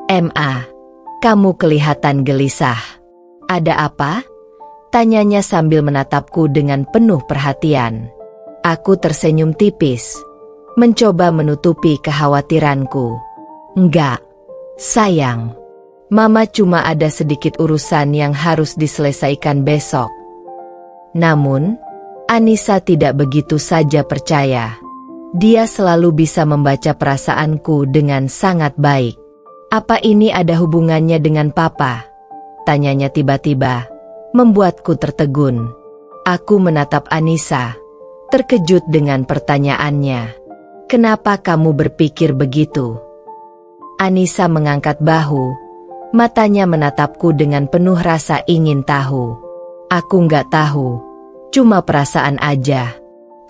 "Ma, kamu kelihatan gelisah. Ada apa?" tanyanya sambil menatapku dengan penuh perhatian. Aku tersenyum tipis, mencoba menutupi kekhawatiranku. "Enggak, sayang. Mama cuma ada sedikit urusan yang harus diselesaikan besok." Namun, Anissa tidak begitu saja percaya. Dia selalu bisa membaca perasaanku dengan sangat baik. "Apa ini ada hubungannya dengan Papa?" tanyanya tiba-tiba, membuatku tertegun. Aku menatap Anissa, terkejut dengan pertanyaannya. "Kenapa kamu berpikir begitu?" Anissa mengangkat bahu, matanya menatapku dengan penuh rasa ingin tahu. "Aku nggak tahu, cuma perasaan aja.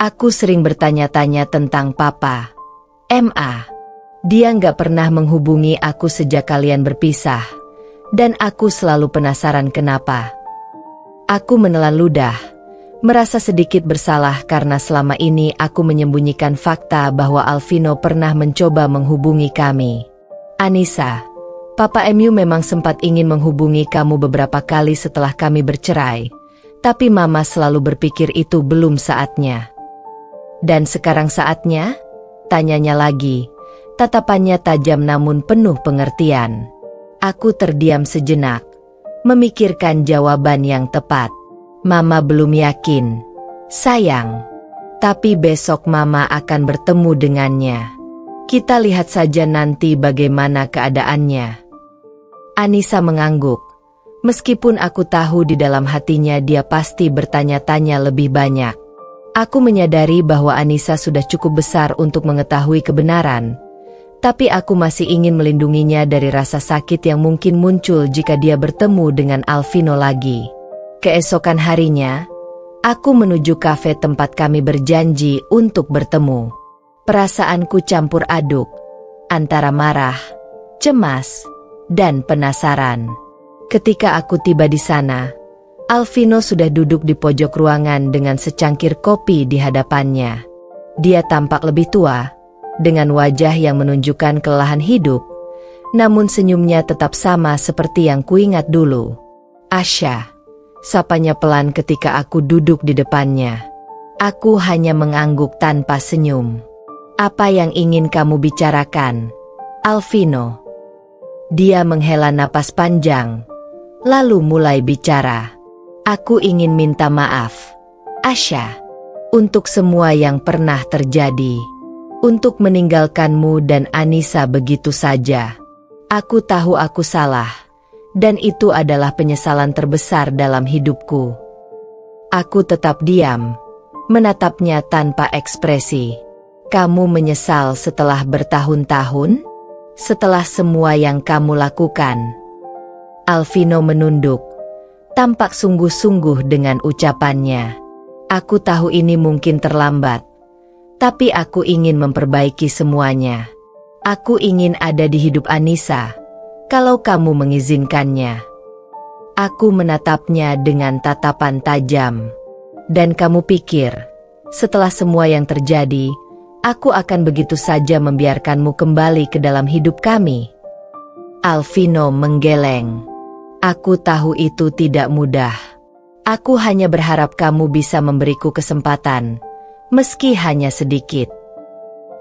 Aku sering bertanya-tanya tentang Papa. Ma, dia nggak pernah menghubungi aku sejak kalian berpisah, dan aku selalu penasaran kenapa." Aku menelan ludah, merasa sedikit bersalah karena selama ini aku menyembunyikan fakta bahwa Alvino pernah mencoba menghubungi kami. "Anissa, Papa Mu memang sempat ingin menghubungi kamu beberapa kali setelah kami bercerai, tapi Mama selalu berpikir itu belum saatnya." "Dan sekarang saatnya?" tanyanya lagi, tatapannya tajam namun penuh pengertian. Aku terdiam sejenak, memikirkan jawaban yang tepat. "Mama belum yakin, sayang. Tapi besok Mama akan bertemu dengannya. Kita lihat saja nanti bagaimana keadaannya." Anissa mengangguk. Meskipun aku tahu di dalam hatinya dia pasti bertanya-tanya lebih banyak. Aku menyadari bahwa Anissa sudah cukup besar untuk mengetahui kebenaran. Tapi aku masih ingin melindunginya dari rasa sakit yang mungkin muncul jika dia bertemu dengan Alvino lagi. Keesokan harinya, aku menuju kafe tempat kami berjanji untuk bertemu. Perasaanku campur aduk, antara marah, cemas, dan penasaran. Ketika aku tiba di sana, Alvino sudah duduk di pojok ruangan dengan secangkir kopi di hadapannya. Dia tampak lebih tua, dengan wajah yang menunjukkan kelelahan hidup, namun senyumnya tetap sama seperti yang kuingat dulu. "Asya," sapanya pelan ketika aku duduk di depannya. Aku hanya mengangguk tanpa senyum. "Apa yang ingin kamu bicarakan, Alvino?" Dia menghela napas panjang, lalu mulai bicara. "Aku ingin minta maaf, Asya, untuk semua yang pernah terjadi. Untuk meninggalkanmu dan Anissa begitu saja. Aku tahu aku salah, dan itu adalah penyesalan terbesar dalam hidupku." Aku tetap diam, menatapnya tanpa ekspresi. Kamu menyesal setelah bertahun-tahun? Setelah semua yang kamu lakukan? Alvino menunduk, tampak sungguh-sungguh dengan ucapannya. Aku tahu ini mungkin terlambat, tapi aku ingin memperbaiki semuanya. Aku ingin ada di hidup Anissa, kalau kamu mengizinkannya. Aku menatapnya dengan tatapan tajam. Dan kamu pikir, setelah semua yang terjadi, aku akan begitu saja membiarkanmu kembali ke dalam hidup kami? Alvino menggeleng. Aku tahu itu tidak mudah. Aku hanya berharap kamu bisa memberiku kesempatan, meski hanya sedikit.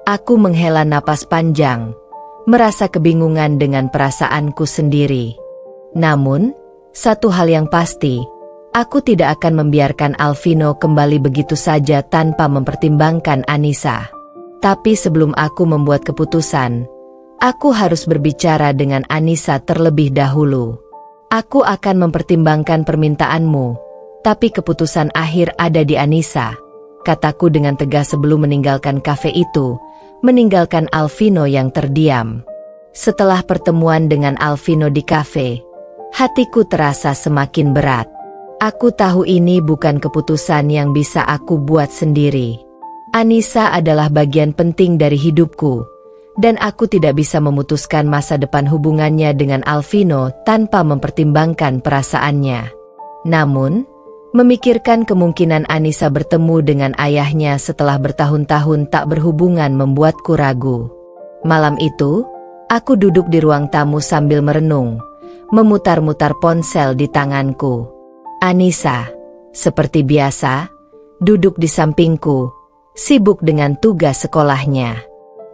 Aku menghela napas panjang, merasa kebingungan dengan perasaanku sendiri. Namun, satu hal yang pasti, aku tidak akan membiarkan Alvino kembali begitu saja tanpa mempertimbangkan Anissa. Tapi sebelum aku membuat keputusan, aku harus berbicara dengan Anissa terlebih dahulu. Aku akan mempertimbangkan permintaanmu, tapi keputusan akhir ada di Anissa, kataku dengan tegas sebelum meninggalkan kafe itu, meninggalkan Alvino yang terdiam. Setelah pertemuan dengan Alvino di kafe, hatiku terasa semakin berat. Aku tahu ini bukan keputusan yang bisa aku buat sendiri. Anissa adalah bagian penting dari hidupku, dan aku tidak bisa memutuskan masa depan hubungannya dengan Alvino tanpa mempertimbangkan perasaannya. Namun, memikirkan kemungkinan Anissa bertemu dengan ayahnya setelah bertahun-tahun tak berhubungan membuatku ragu. Malam itu, aku duduk di ruang tamu sambil merenung, memutar-mutar ponsel di tanganku. Anissa, seperti biasa, duduk di sampingku, sibuk dengan tugas sekolahnya.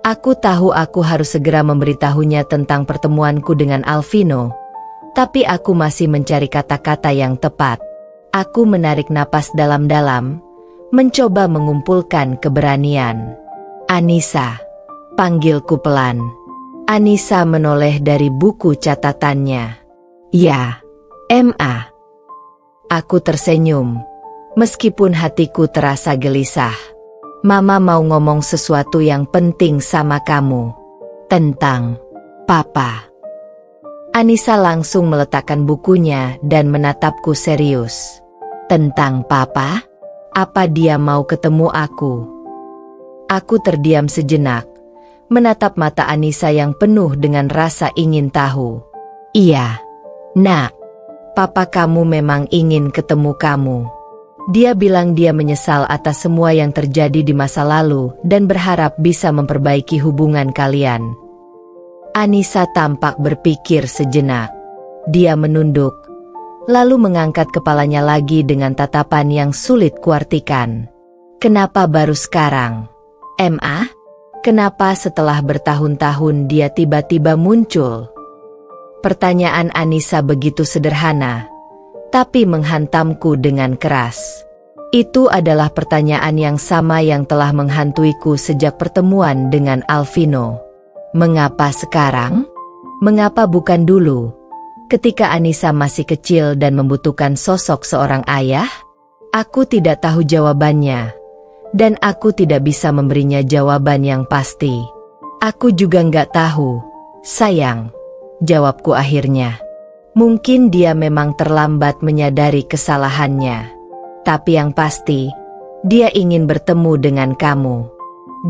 Aku tahu aku harus segera memberitahunya tentang pertemuanku dengan Alvino, tapi aku masih mencari kata-kata yang tepat. Aku menarik napas dalam-dalam, mencoba mengumpulkan keberanian. Anissa, panggilku pelan. Anissa menoleh dari buku catatannya. Ya, Ma. Aku tersenyum, meskipun hatiku terasa gelisah. Mama mau ngomong sesuatu yang penting sama kamu. Tentang Papa. Anissa langsung meletakkan bukunya dan menatapku serius. Tentang Papa? Apa dia mau ketemu aku? Aku terdiam sejenak, menatap mata Anissa yang penuh dengan rasa ingin tahu. Iya, Nak. Papa kamu memang ingin ketemu kamu. Dia bilang dia menyesal atas semua yang terjadi di masa lalu dan berharap bisa memperbaiki hubungan kalian. Anissa tampak berpikir sejenak. Dia menunduk, lalu mengangkat kepalanya lagi dengan tatapan yang sulit kuartikan. Kenapa baru sekarang? Ma? Kenapa setelah bertahun-tahun dia tiba-tiba muncul? Pertanyaan Anissa begitu sederhana, tapi menghantamku dengan keras. Itu adalah pertanyaan yang sama yang telah menghantuiku sejak pertemuan dengan Alvino. Mengapa sekarang? Mengapa bukan dulu, ketika Anissa masih kecil dan membutuhkan sosok seorang ayah? Aku tidak tahu jawabannya, dan aku tidak bisa memberinya jawaban yang pasti. Aku juga nggak tahu, sayang. Jawabku akhirnya. Mungkin dia memang terlambat menyadari kesalahannya. Tapi yang pasti, dia ingin bertemu dengan kamu.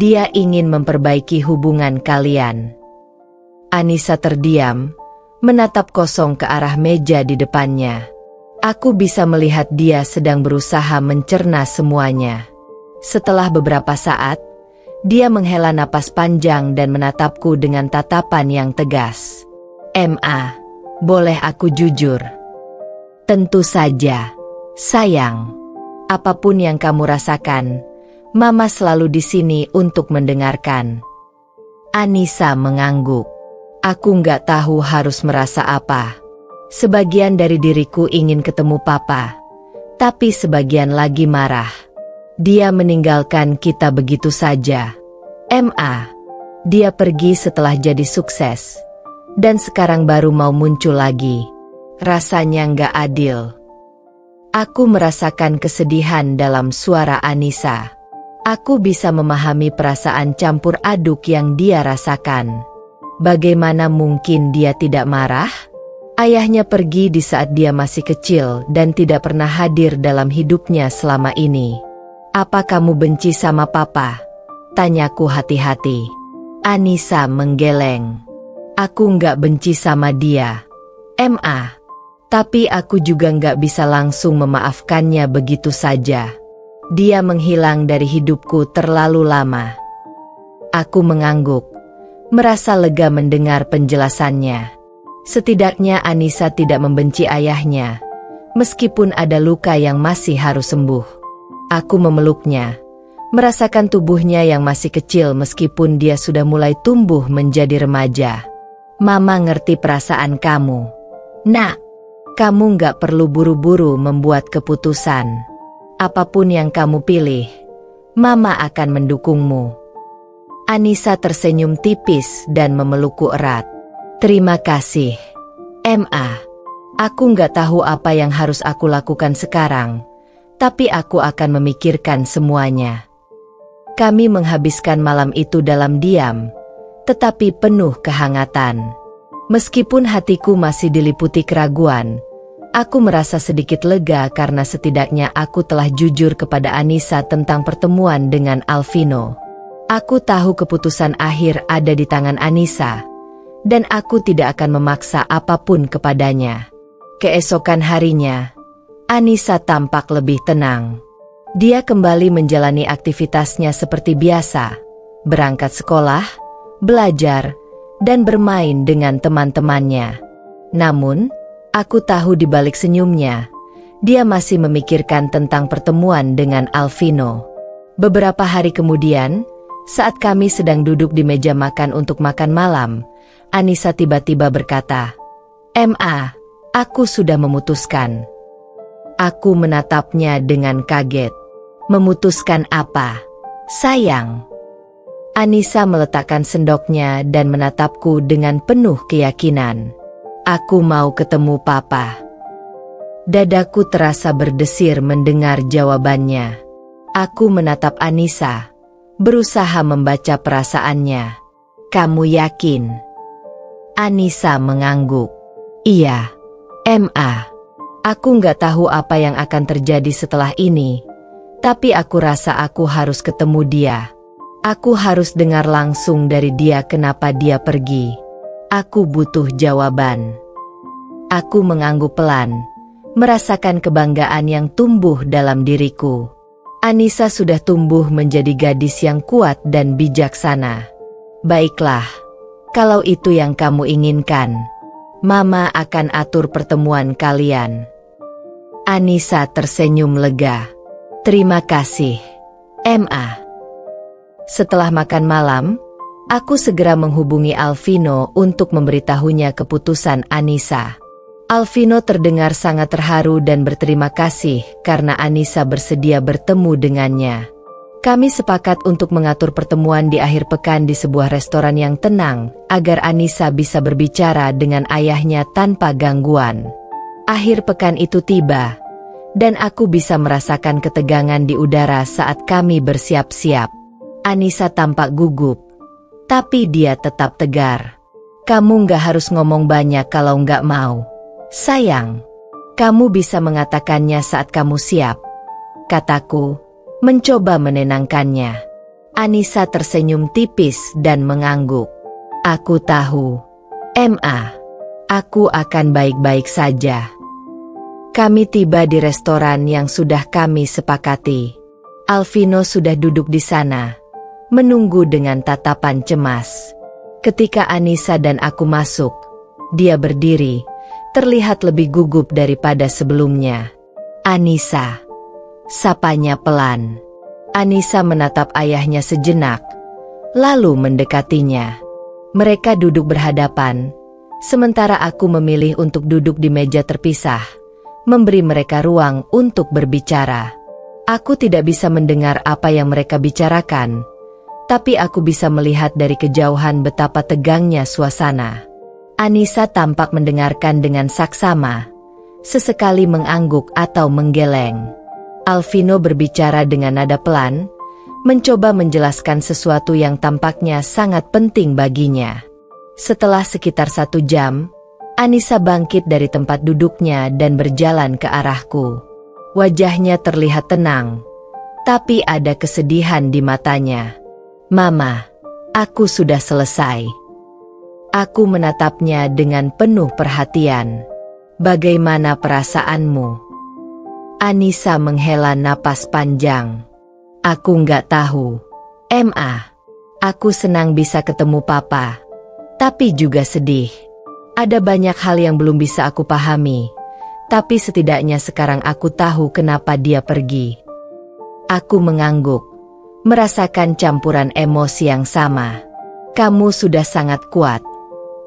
Dia ingin memperbaiki hubungan kalian. Anissa terdiam, menatap kosong ke arah meja di depannya. Aku bisa melihat dia sedang berusaha mencerna semuanya. Setelah beberapa saat, dia menghela napas panjang dan menatapku dengan tatapan yang tegas. Ma, boleh aku jujur? Tentu saja, sayang. Apapun yang kamu rasakan, Mama selalu di sini untuk mendengarkan. Anissa mengangguk. Aku nggak tahu harus merasa apa. Sebagian dari diriku ingin ketemu Papa, tapi sebagian lagi marah. Dia meninggalkan kita begitu saja. Ma, dia pergi setelah jadi sukses. Dan sekarang baru mau muncul lagi. Rasanya nggak adil. Aku merasakan kesedihan dalam suara Anissa. Aku bisa memahami perasaan campur aduk yang dia rasakan. Bagaimana mungkin dia tidak marah? Ayahnya pergi di saat dia masih kecil dan tidak pernah hadir dalam hidupnya selama ini. Apa kamu benci sama papa? Tanyaku hati-hati. Anissa menggeleng. Aku nggak benci sama dia. Tapi aku juga nggak bisa langsung memaafkannya begitu saja. Dia menghilang dari hidupku terlalu lama. Aku mengangguk, merasa lega mendengar penjelasannya. Setidaknya Anissa tidak membenci ayahnya, meskipun ada luka yang masih harus sembuh. Aku memeluknya, merasakan tubuhnya yang masih kecil meskipun dia sudah mulai tumbuh menjadi remaja. Mama ngerti perasaan kamu. Nak, kamu nggak perlu buru-buru membuat keputusan. Apapun yang kamu pilih, Mama akan mendukungmu. Anissa tersenyum tipis dan memelukku erat. Terima kasih, Ma. Aku nggak tahu apa yang harus aku lakukan sekarang, tapi aku akan memikirkan semuanya. Kami menghabiskan malam itu dalam diam, tetapi penuh kehangatan. Meskipun hatiku masih diliputi keraguan, aku merasa sedikit lega karena setidaknya aku telah jujur kepada Anissa tentang pertemuan dengan Alvino. Aku tahu keputusan akhir ada di tangan Anissa, dan aku tidak akan memaksa apapun kepadanya. Keesokan harinya, Anissa tampak lebih tenang. Dia kembali menjalani aktivitasnya seperti biasa, berangkat sekolah, belajar, dan bermain dengan teman-temannya. Namun, aku tahu di balik senyumnya, dia masih memikirkan tentang pertemuan dengan Alvino. Beberapa hari kemudian, saat kami sedang duduk di meja makan untuk makan malam, Anissa tiba-tiba berkata, Ma, aku sudah memutuskan. Aku menatapnya dengan kaget. Memutuskan apa, sayang? Anissa meletakkan sendoknya dan menatapku dengan penuh keyakinan. Aku mau ketemu papa. Dadaku terasa berdesir mendengar jawabannya. Aku menatap Anissa, berusaha membaca perasaannya. Kamu yakin? Anissa mengangguk. Iya, Ma. Aku nggak tahu apa yang akan terjadi setelah ini, tapi aku rasa aku harus ketemu dia. Aku harus dengar langsung dari dia kenapa dia pergi. Aku butuh jawaban. Aku mengangguk pelan, merasakan kebanggaan yang tumbuh dalam diriku. Anissa sudah tumbuh menjadi gadis yang kuat dan bijaksana. Baiklah, kalau itu yang kamu inginkan, Mama akan atur pertemuan kalian. Anissa tersenyum lega. Terima kasih, Ma. Setelah makan malam, aku segera menghubungi Alvino untuk memberitahunya keputusan Anissa. Alvino terdengar sangat terharu dan berterima kasih karena Anissa bersedia bertemu dengannya. Kami sepakat untuk mengatur pertemuan di akhir pekan di sebuah restoran yang tenang, agar Anissa bisa berbicara dengan ayahnya tanpa gangguan. Akhir pekan itu tiba, dan aku bisa merasakan ketegangan di udara saat kami bersiap-siap. Anissa tampak gugup, tapi dia tetap tegar. Kamu nggak harus ngomong banyak kalau nggak mau. Sayang, kamu bisa mengatakannya saat kamu siap, kataku, mencoba menenangkannya. Anissa tersenyum tipis dan mengangguk. Aku tahu, Ma. Aku akan baik-baik saja. Kami tiba di restoran yang sudah kami sepakati. Alvino sudah duduk di sana, menunggu dengan tatapan cemas. Ketika Anissa dan aku masuk, dia berdiri, terlihat lebih gugup daripada sebelumnya. Anissa, sapanya pelan. Anissa menatap ayahnya sejenak, lalu mendekatinya. Mereka duduk berhadapan, sementara aku memilih untuk duduk di meja terpisah, memberi mereka ruang untuk berbicara. Aku tidak bisa mendengar apa yang mereka bicarakan, tapi aku bisa melihat dari kejauhan betapa tegangnya suasana. Anissa tampak mendengarkan dengan saksama, sesekali mengangguk atau menggeleng. Alvino berbicara dengan nada pelan, mencoba menjelaskan sesuatu yang tampaknya sangat penting baginya. Setelah sekitar 1 jam, Anissa bangkit dari tempat duduknya dan berjalan ke arahku. Wajahnya terlihat tenang, tapi ada kesedihan di matanya. "Mama, aku sudah selesai." Aku menatapnya dengan penuh perhatian. "Bagaimana perasaanmu?" Anissa menghela napas panjang. "Aku nggak tahu, Ma. Aku senang bisa ketemu Papa, tapi juga sedih. Ada banyak hal yang belum bisa aku pahami, tapi setidaknya sekarang aku tahu kenapa dia pergi." Aku mengangguk, merasakan campuran emosi yang sama. "Kamu sudah sangat kuat,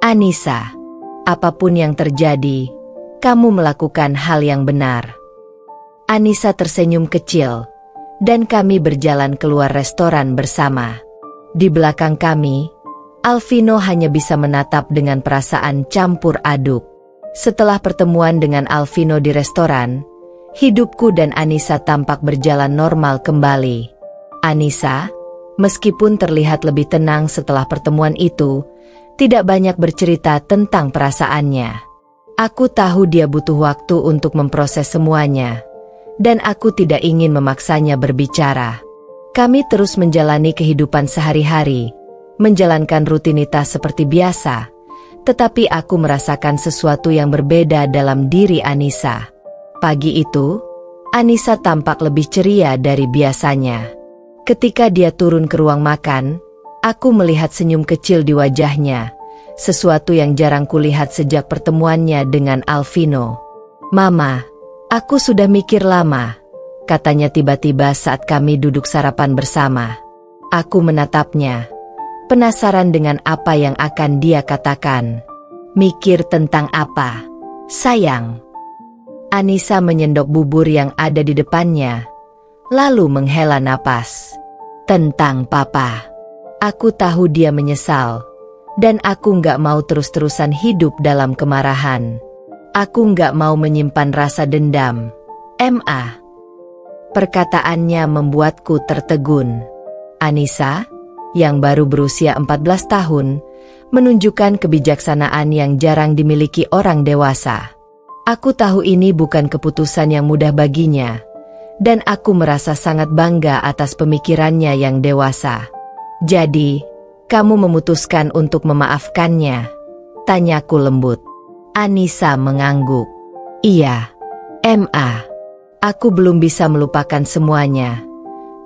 Anissa. Apapun yang terjadi, kamu melakukan hal yang benar." Anissa tersenyum kecil, dan kami berjalan keluar restoran bersama. Di belakang kami, Alvino hanya bisa menatap dengan perasaan campur aduk. Setelah pertemuan dengan Alvino di restoran, hidupku dan Anissa tampak berjalan normal kembali. Anissa, meskipun terlihat lebih tenang setelah pertemuan itu, tidak banyak bercerita tentang perasaannya. Aku tahu dia butuh waktu untuk memproses semuanya, dan aku tidak ingin memaksanya berbicara. Kami terus menjalani kehidupan sehari-hari, menjalankan rutinitas seperti biasa, tetapi aku merasakan sesuatu yang berbeda dalam diri Anissa. Pagi itu, Anissa tampak lebih ceria dari biasanya. Ketika dia turun ke ruang makan, aku melihat senyum kecil di wajahnya, sesuatu yang jarang kulihat sejak pertemuannya dengan Alvino. "Mama, aku sudah mikir lama," katanya tiba-tiba saat kami duduk sarapan bersama. Aku menatapnya, penasaran dengan apa yang akan dia katakan. "Mikir tentang apa, sayang?" Anissa menyendok bubur yang ada di depannya, lalu menghela napas. "Tentang Papa." Aku tahu dia menyesal, dan aku nggak mau terus-terusan hidup dalam kemarahan. Aku nggak mau menyimpan rasa dendam, Ma. Perkataannya membuatku tertegun. Anissa, yang baru berusia 14 tahun, menunjukkan kebijaksanaan yang jarang dimiliki orang dewasa. Aku tahu ini bukan keputusan yang mudah baginya, dan aku merasa sangat bangga atas pemikirannya yang dewasa. "Jadi, kamu memutuskan untuk memaafkannya?" tanyaku lembut. Anissa mengangguk. "Iya, Ma. Aku belum bisa melupakan semuanya.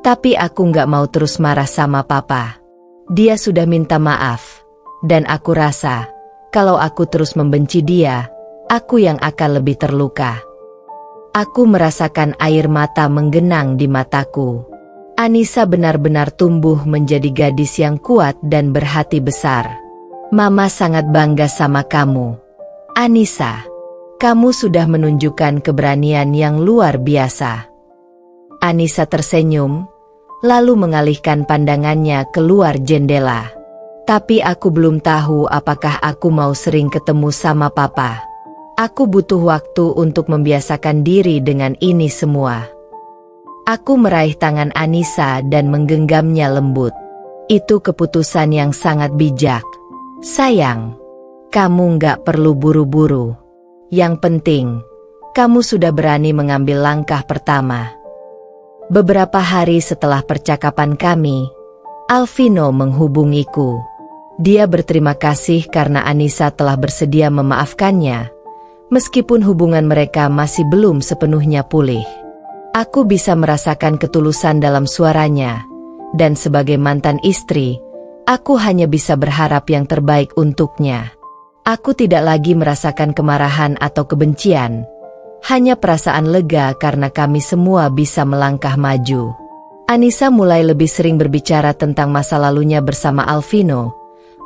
Tapi aku nggak mau terus marah sama Papa. Dia sudah minta maaf, dan aku rasa, kalau aku terus membenci dia, aku yang akan lebih terluka." Aku merasakan air mata menggenang di mataku. Anissa benar-benar tumbuh menjadi gadis yang kuat dan berhati besar. "Mama sangat bangga sama kamu, Anissa. Kamu sudah menunjukkan keberanian yang luar biasa." Anissa tersenyum, lalu mengalihkan pandangannya keluar jendela. "Tapi aku belum tahu apakah aku mau sering ketemu sama Papa. Aku butuh waktu untuk membiasakan diri dengan ini semua." Aku meraih tangan Anissa dan menggenggamnya lembut. "Itu keputusan yang sangat bijak, sayang. Kamu nggak perlu buru-buru. Yang penting, kamu sudah berani mengambil langkah pertama." Beberapa hari setelah percakapan kami, Alvino menghubungiku. Dia berterima kasih karena Anissa telah bersedia memaafkannya, meskipun hubungan mereka masih belum sepenuhnya pulih. Aku bisa merasakan ketulusan dalam suaranya, dan sebagai mantan istri, aku hanya bisa berharap yang terbaik untuknya. Aku tidak lagi merasakan kemarahan atau kebencian, hanya perasaan lega karena kami semua bisa melangkah maju. Anissa mulai lebih sering berbicara tentang masa lalunya bersama Alvino,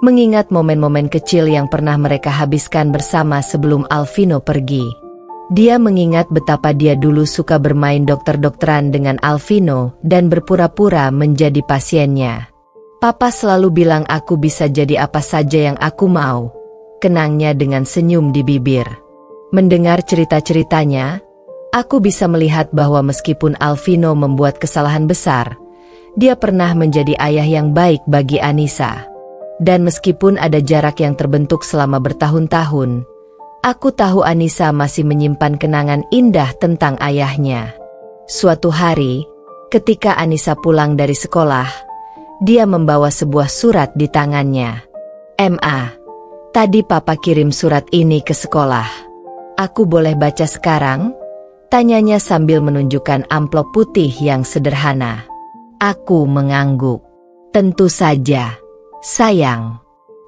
mengingat momen-momen kecil yang pernah mereka habiskan bersama sebelum Alvino pergi. Dia mengingat betapa dia dulu suka bermain dokter-dokteran dengan Alvino dan berpura-pura menjadi pasiennya. "Papa selalu bilang aku bisa jadi apa saja yang aku mau," kenangnya dengan senyum di bibir. Mendengar cerita-ceritanya, aku bisa melihat bahwa meskipun Alvino membuat kesalahan besar, dia pernah menjadi ayah yang baik bagi Anissa. Dan meskipun ada jarak yang terbentuk selama bertahun-tahun, aku tahu Anissa masih menyimpan kenangan indah tentang ayahnya. Suatu hari, ketika Anissa pulang dari sekolah, dia membawa sebuah surat di tangannya. "Ma, tadi Papa kirim surat ini ke sekolah. Aku boleh baca sekarang?" tanyanya sambil menunjukkan amplop putih yang sederhana. Aku mengangguk. "Tentu saja, sayang.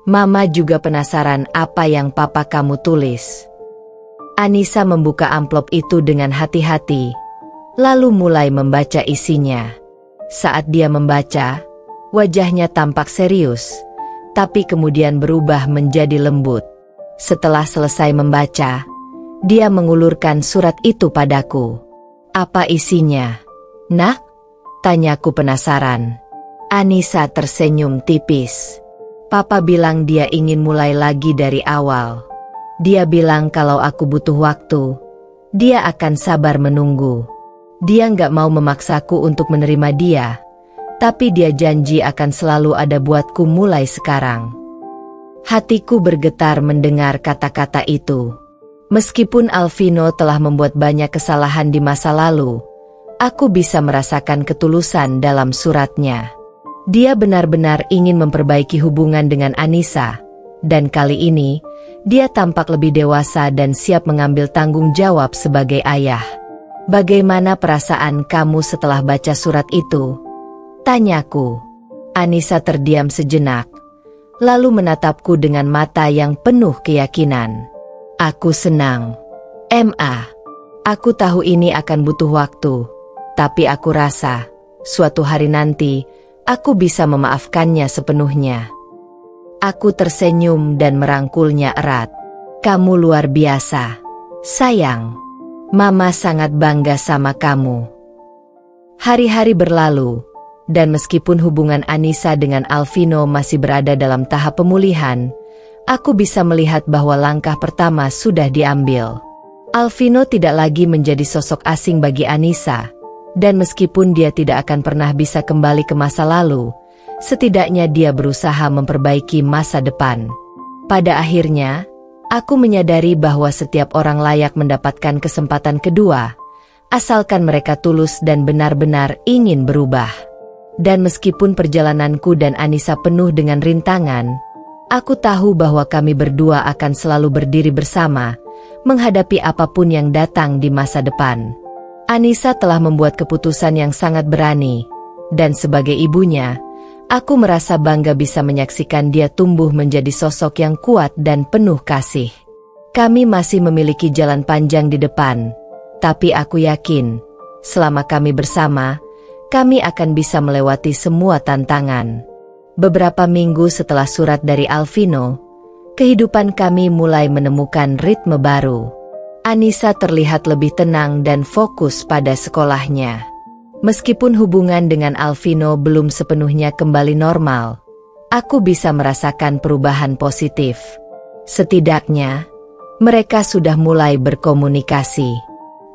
Mama juga penasaran apa yang Papa kamu tulis." Anissa membuka amplop itu dengan hati-hati, lalu mulai membaca isinya. Saat dia membaca, wajahnya tampak serius, tapi kemudian berubah menjadi lembut. Setelah selesai membaca, dia mengulurkan surat itu padaku. "Apa isinya, Nak?" tanyaku penasaran. Anissa tersenyum tipis. "Papa bilang dia ingin mulai lagi dari awal. Dia bilang kalau aku butuh waktu, dia akan sabar menunggu. Dia nggak mau memaksaku untuk menerima dia, tapi dia janji akan selalu ada buatku mulai sekarang." Hatiku bergetar mendengar kata-kata itu. Meskipun Alvino telah membuat banyak kesalahan di masa lalu, aku bisa merasakan ketulusan dalam suratnya. Dia benar-benar ingin memperbaiki hubungan dengan Anissa, dan kali ini, dia tampak lebih dewasa dan siap mengambil tanggung jawab sebagai ayah. "Bagaimana perasaan kamu setelah baca surat itu?" tanyaku. Anissa terdiam sejenak, lalu menatapku dengan mata yang penuh keyakinan. "Aku senang, Ma. Aku tahu ini akan butuh waktu, tapi aku rasa, suatu hari nanti, aku bisa memaafkannya sepenuhnya." Aku tersenyum dan merangkulnya erat. "Kamu luar biasa, sayang. Mama sangat bangga sama kamu." Hari-hari berlalu, dan meskipun hubungan Anissa dengan Alvino masih berada dalam tahap pemulihan, aku bisa melihat bahwa langkah pertama sudah diambil. Alvino tidak lagi menjadi sosok asing bagi Anissa, dan meskipun dia tidak akan pernah bisa kembali ke masa lalu, setidaknya dia berusaha memperbaiki masa depan. Pada akhirnya, aku menyadari bahwa setiap orang layak mendapatkan kesempatan kedua, asalkan mereka tulus dan benar-benar ingin berubah. Dan meskipun perjalananku dan Anissa penuh dengan rintangan, aku tahu bahwa kami berdua akan selalu berdiri bersama, menghadapi apapun yang datang di masa depan. Anissa telah membuat keputusan yang sangat berani, dan sebagai ibunya, aku merasa bangga bisa menyaksikan dia tumbuh menjadi sosok yang kuat dan penuh kasih. Kami masih memiliki jalan panjang di depan, tapi aku yakin, selama kami bersama, kami akan bisa melewati semua tantangan. Beberapa minggu setelah surat dari Alvino, kehidupan kami mulai menemukan ritme baru. Anissa terlihat lebih tenang dan fokus pada sekolahnya. Meskipun hubungan dengan Alvino belum sepenuhnya kembali normal, aku bisa merasakan perubahan positif. Setidaknya, mereka sudah mulai berkomunikasi.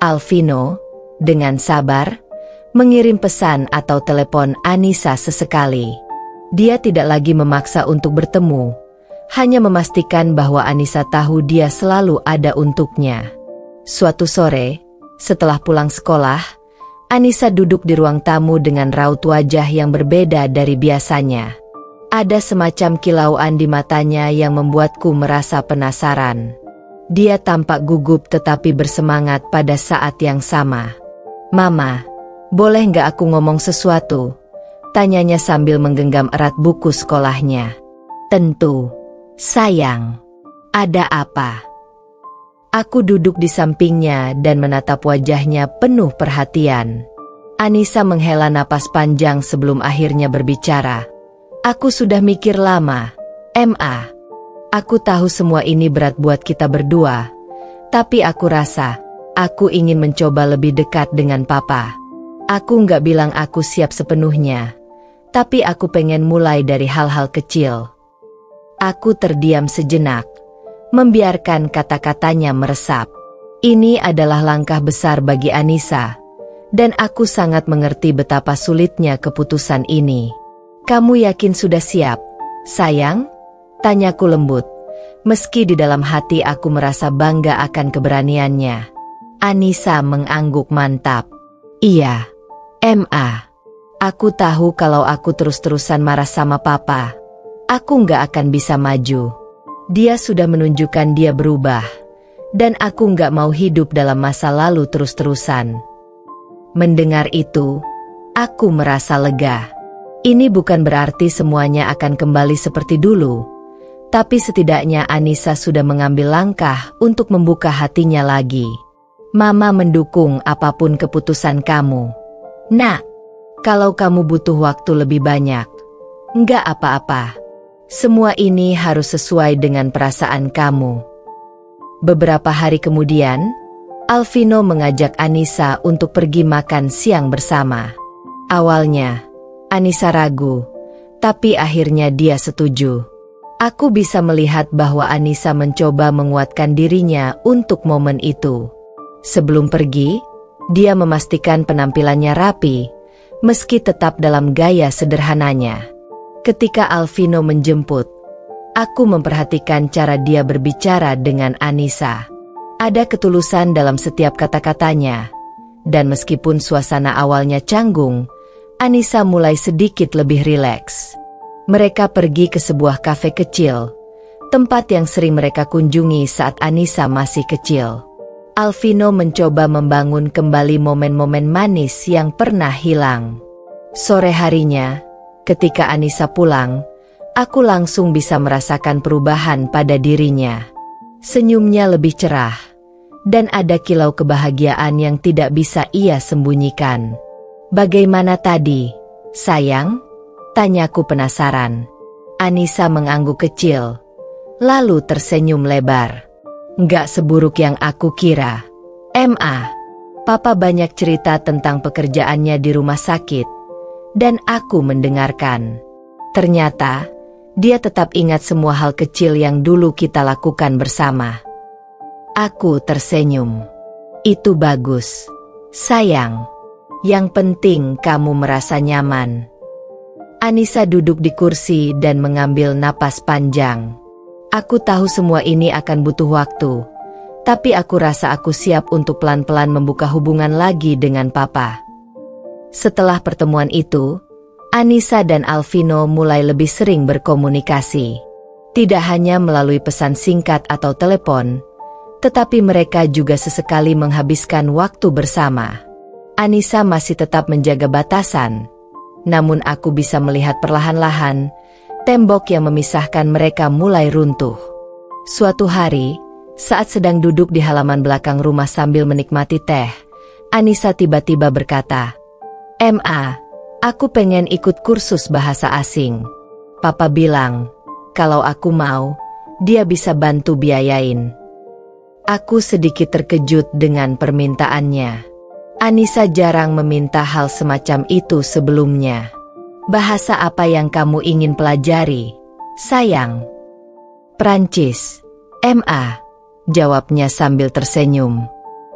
Alvino, dengan sabar, mengirim pesan atau telepon Anissa sesekali. Dia tidak lagi memaksa untuk bertemu, hanya memastikan bahwa Anissa tahu dia selalu ada untuknya. Suatu sore, setelah pulang sekolah, Anissa duduk di ruang tamu dengan raut wajah yang berbeda dari biasanya. Ada semacam kilauan di matanya yang membuatku merasa penasaran. Dia tampak gugup tetapi bersemangat pada saat yang sama. "Mama, boleh nggak aku ngomong sesuatu?" tanyanya sambil menggenggam erat buku sekolahnya. "Tentu, sayang. Ada apa?" Aku duduk di sampingnya dan menatap wajahnya penuh perhatian. Anissa menghela napas panjang sebelum akhirnya berbicara. "Aku sudah mikir lama, Ma. Aku tahu semua ini berat buat kita berdua, tapi aku rasa, aku ingin mencoba lebih dekat dengan Papa. Aku nggak bilang aku siap sepenuhnya, tapi aku pengen mulai dari hal-hal kecil." Aku terdiam sejenak, membiarkan kata-katanya meresap. Ini adalah langkah besar bagi Anissa, dan aku sangat mengerti betapa sulitnya keputusan ini. Kamu yakin sudah siap, sayang? Tanyaku lembut, meski di dalam hati aku merasa bangga akan keberaniannya. Anissa mengangguk mantap. Iya, Ma. Aku tahu kalau aku terus-terusan marah sama papa, aku nggak akan bisa maju. Dia sudah menunjukkan dia berubah, dan aku nggak mau hidup dalam masa lalu terus-terusan. Mendengar itu, aku merasa lega. Ini bukan berarti semuanya akan kembali seperti dulu, tapi setidaknya Anissa sudah mengambil langkah untuk membuka hatinya lagi. Mama mendukung apapun keputusan kamu. Nak, kalau kamu butuh waktu lebih banyak, nggak apa-apa. Semua ini harus sesuai dengan perasaan kamu. Beberapa hari kemudian, Alvino mengajak Anissa untuk pergi makan siang bersama. Awalnya, Anissa ragu, tapi akhirnya dia setuju. Aku bisa melihat bahwa Anissa mencoba menguatkan dirinya untuk momen itu. Sebelum pergi, dia memastikan penampilannya rapi, meski tetap dalam gaya sederhananya. Ketika Alvino menjemput, aku memperhatikan cara dia berbicara dengan Anissa. Ada ketulusan dalam setiap kata-katanya, dan meskipun suasana awalnya canggung, Anissa mulai sedikit lebih rileks. Mereka pergi ke sebuah kafe kecil, tempat yang sering mereka kunjungi saat Anissa masih kecil. Alvino mencoba membangun kembali momen-momen manis yang pernah hilang. Sore harinya, ketika Anissa pulang, aku langsung bisa merasakan perubahan pada dirinya. Senyumnya lebih cerah, dan ada kilau kebahagiaan yang tidak bisa ia sembunyikan. Bagaimana tadi, sayang? Tanyaku penasaran. Anissa mengangguk kecil, lalu tersenyum lebar. Nggak seburuk yang aku kira. Ma, papa banyak cerita tentang pekerjaannya di rumah sakit, dan aku mendengarkan. Ternyata, dia tetap ingat semua hal kecil yang dulu kita lakukan bersama. Aku tersenyum. Itu bagus, sayang. Yang penting kamu merasa nyaman. Anissa duduk di kursi dan mengambil napas panjang. Aku tahu semua ini akan butuh waktu, tapi aku rasa aku siap untuk pelan-pelan membuka hubungan lagi dengan papa. Setelah pertemuan itu, Anissa dan Alvino mulai lebih sering berkomunikasi. Tidak hanya melalui pesan singkat atau telepon, tetapi mereka juga sesekali menghabiskan waktu bersama. Anissa masih tetap menjaga batasan, namun aku bisa melihat perlahan-lahan tembok yang memisahkan mereka mulai runtuh. Suatu hari, saat sedang duduk di halaman belakang rumah sambil menikmati teh, Anissa tiba-tiba berkata, Ma, aku pengen ikut kursus bahasa asing. Papa bilang, kalau aku mau, dia bisa bantu biayain. Aku sedikit terkejut dengan permintaannya. Anissa jarang meminta hal semacam itu sebelumnya. Bahasa apa yang kamu ingin pelajari, sayang? Prancis. Ma, jawabnya sambil tersenyum.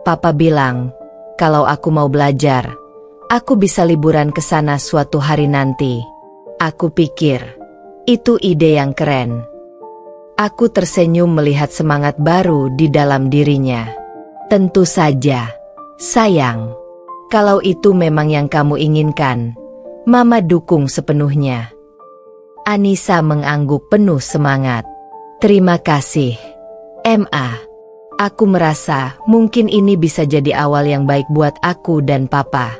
Papa bilang, kalau aku mau belajar, aku bisa liburan ke sana suatu hari nanti. Aku pikir, itu ide yang keren. Aku tersenyum melihat semangat baru di dalam dirinya. Tentu saja, sayang. Kalau itu memang yang kamu inginkan, Mama dukung sepenuhnya. Anissa mengangguk penuh semangat. Terima kasih, Ma. Aku merasa mungkin ini bisa jadi awal yang baik buat aku dan papa.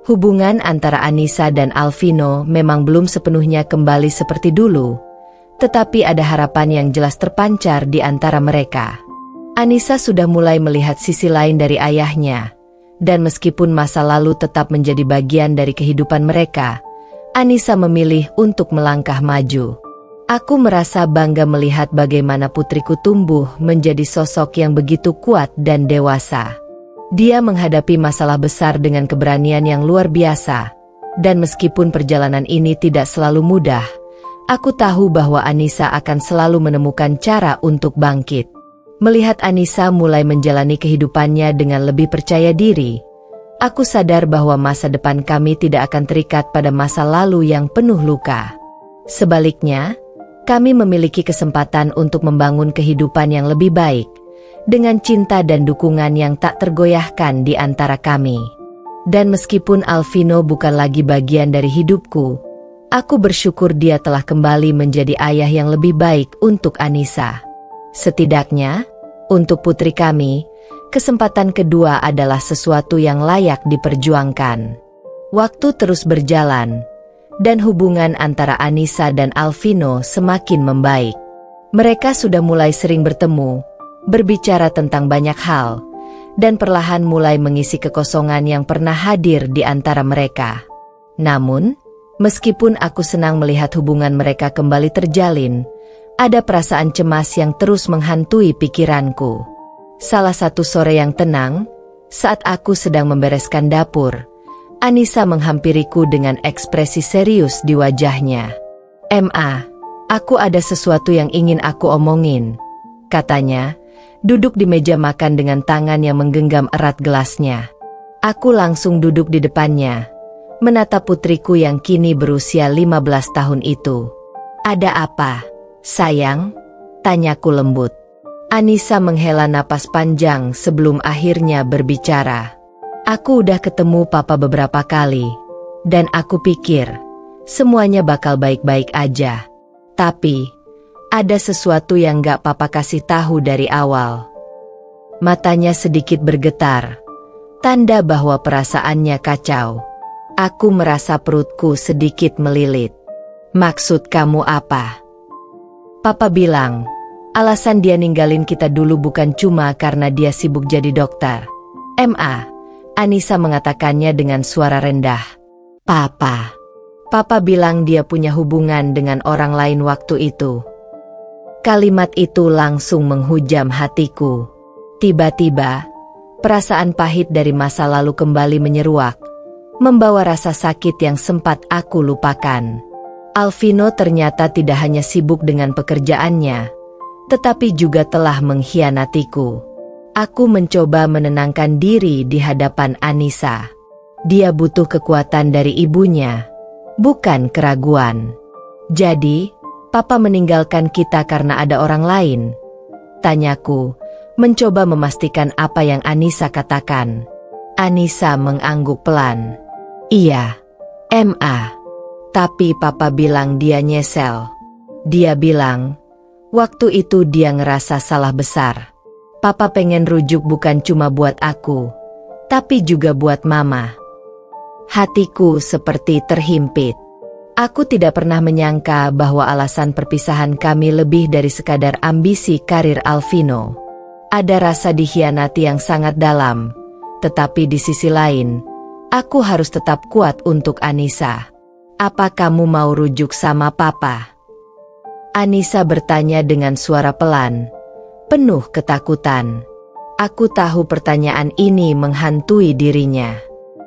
Hubungan antara Anissa dan Alvino memang belum sepenuhnya kembali seperti dulu, tetapi ada harapan yang jelas terpancar di antara mereka. Anissa sudah mulai melihat sisi lain dari ayahnya, dan meskipun masa lalu tetap menjadi bagian dari kehidupan mereka, Anissa memilih untuk melangkah maju. Aku merasa bangga melihat bagaimana putriku tumbuh menjadi sosok yang begitu kuat dan dewasa. Dia menghadapi masalah besar dengan keberanian yang luar biasa, dan meskipun perjalanan ini tidak selalu mudah, aku tahu bahwa Anissa akan selalu menemukan cara untuk bangkit. Melihat Anissa mulai menjalani kehidupannya dengan lebih percaya diri, aku sadar bahwa masa depan kami tidak akan terikat pada masa lalu yang penuh luka. Sebaliknya, kami memiliki kesempatan untuk membangun kehidupan yang lebih baik, dengan cinta dan dukungan yang tak tergoyahkan di antara kami. Dan meskipun Alvino bukan lagi bagian dari hidupku, aku bersyukur dia telah kembali menjadi ayah yang lebih baik untuk Anissa. Setidaknya, untuk putri kami, kesempatan kedua adalah sesuatu yang layak diperjuangkan. Waktu terus berjalan, dan hubungan antara Anissa dan Alvino semakin membaik. Mereka sudah mulai sering bertemu, berbicara tentang banyak hal, dan perlahan mulai mengisi kekosongan yang pernah hadir di antara mereka. Namun, meskipun aku senang melihat hubungan mereka kembali terjalin, ada perasaan cemas yang terus menghantui pikiranku. Salah satu sore yang tenang, saat aku sedang membereskan dapur, Anissa menghampiriku dengan ekspresi serius di wajahnya. "Ma, aku ada sesuatu yang ingin aku omongin," katanya, duduk di meja makan dengan tangan yang menggenggam erat gelasnya. Aku langsung duduk di depannya, menatap putriku yang kini berusia 15 tahun itu. "Ada apa, sayang?" tanyaku lembut. Anissa menghela napas panjang sebelum akhirnya berbicara. "Aku udah ketemu papa beberapa kali, dan aku pikir semuanya bakal baik-baik aja. Tapi, ada sesuatu yang gak papa kasih tahu dari awal." Matanya sedikit bergetar, tanda bahwa perasaannya kacau. Aku merasa perutku sedikit melilit. "Maksud kamu apa?" "Papa bilang, alasan dia ninggalin kita dulu bukan cuma karena dia sibuk jadi dokter." "Ma," Anissa mengatakannya dengan suara rendah. Papa bilang dia punya hubungan dengan orang lain waktu itu." Kalimat itu langsung menghujam hatiku. Tiba-tiba, perasaan pahit dari masa lalu kembali menyeruak, membawa rasa sakit yang sempat aku lupakan. Alvino ternyata tidak hanya sibuk dengan pekerjaannya, tetapi juga telah mengkhianatiku. Aku mencoba menenangkan diri di hadapan Anissa. Dia butuh kekuatan dari ibunya, bukan keraguan. "Jadi, papa meninggalkan kita karena ada orang lain?" tanyaku, mencoba memastikan apa yang Anissa katakan. Anissa mengangguk pelan. "Iya, Ma. Tapi papa bilang dia nyesel. Dia bilang, waktu itu dia ngerasa salah besar. Papa pengen rujuk bukan cuma buat aku, tapi juga buat mama." Hatiku seperti terhimpit. Aku tidak pernah menyangka bahwa alasan perpisahan kami lebih dari sekadar ambisi karir Alvino. Ada rasa dikhianati yang sangat dalam, tetapi di sisi lain, aku harus tetap kuat untuk Anissa. "Apa kamu mau rujuk sama papa?" Anissa bertanya dengan suara pelan, penuh ketakutan. Aku tahu pertanyaan ini menghantui dirinya.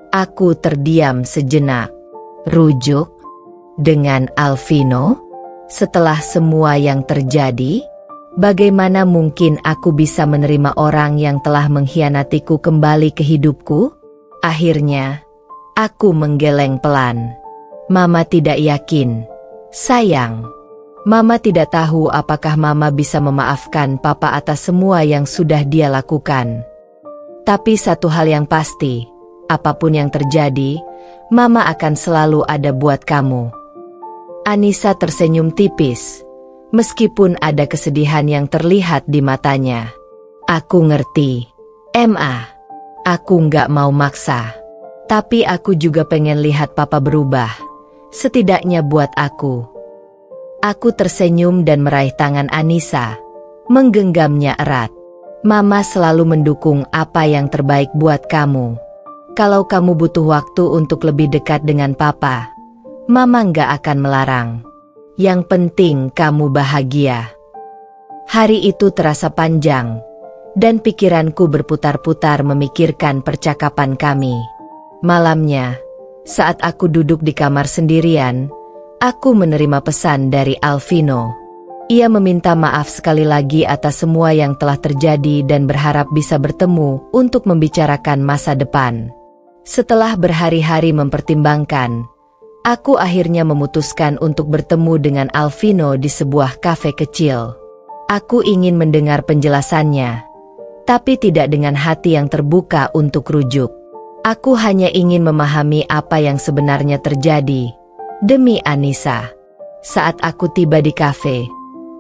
Aku terdiam sejenak. "Rujuk? Dengan Alvino? Setelah semua yang terjadi? Bagaimana mungkin aku bisa menerima orang yang telah mengkhianatiku kembali ke hidupku?" Akhirnya, aku menggeleng pelan. "Mama tidak yakin, sayang. Mama tidak tahu apakah mama bisa memaafkan papa atas semua yang sudah dia lakukan. Tapi satu hal yang pasti, apapun yang terjadi, mama akan selalu ada buat kamu." Anissa tersenyum tipis, meskipun ada kesedihan yang terlihat di matanya. "Aku ngerti, Ma. Aku nggak mau maksa. Tapi aku juga pengen lihat papa berubah. Setidaknya buat aku." Aku tersenyum dan meraih tangan Anissa, menggenggamnya erat. "Mama selalu mendukung apa yang terbaik buat kamu. Kalau kamu butuh waktu untuk lebih dekat dengan papa, mama nggak akan melarang. Yang penting kamu bahagia." Hari itu terasa panjang, dan pikiranku berputar-putar memikirkan percakapan kami. Malamnya, saat aku duduk di kamar sendirian, aku menerima pesan dari Alvino. Ia meminta maaf sekali lagi atas semua yang telah terjadi dan berharap bisa bertemu untuk membicarakan masa depan. Setelah berhari-hari mempertimbangkan, aku akhirnya memutuskan untuk bertemu dengan Alvino di sebuah kafe kecil. Aku ingin mendengar penjelasannya, tapi tidak dengan hati yang terbuka untuk rujuk. Aku hanya ingin memahami apa yang sebenarnya terjadi, demi Anissa. Saat aku tiba di kafe,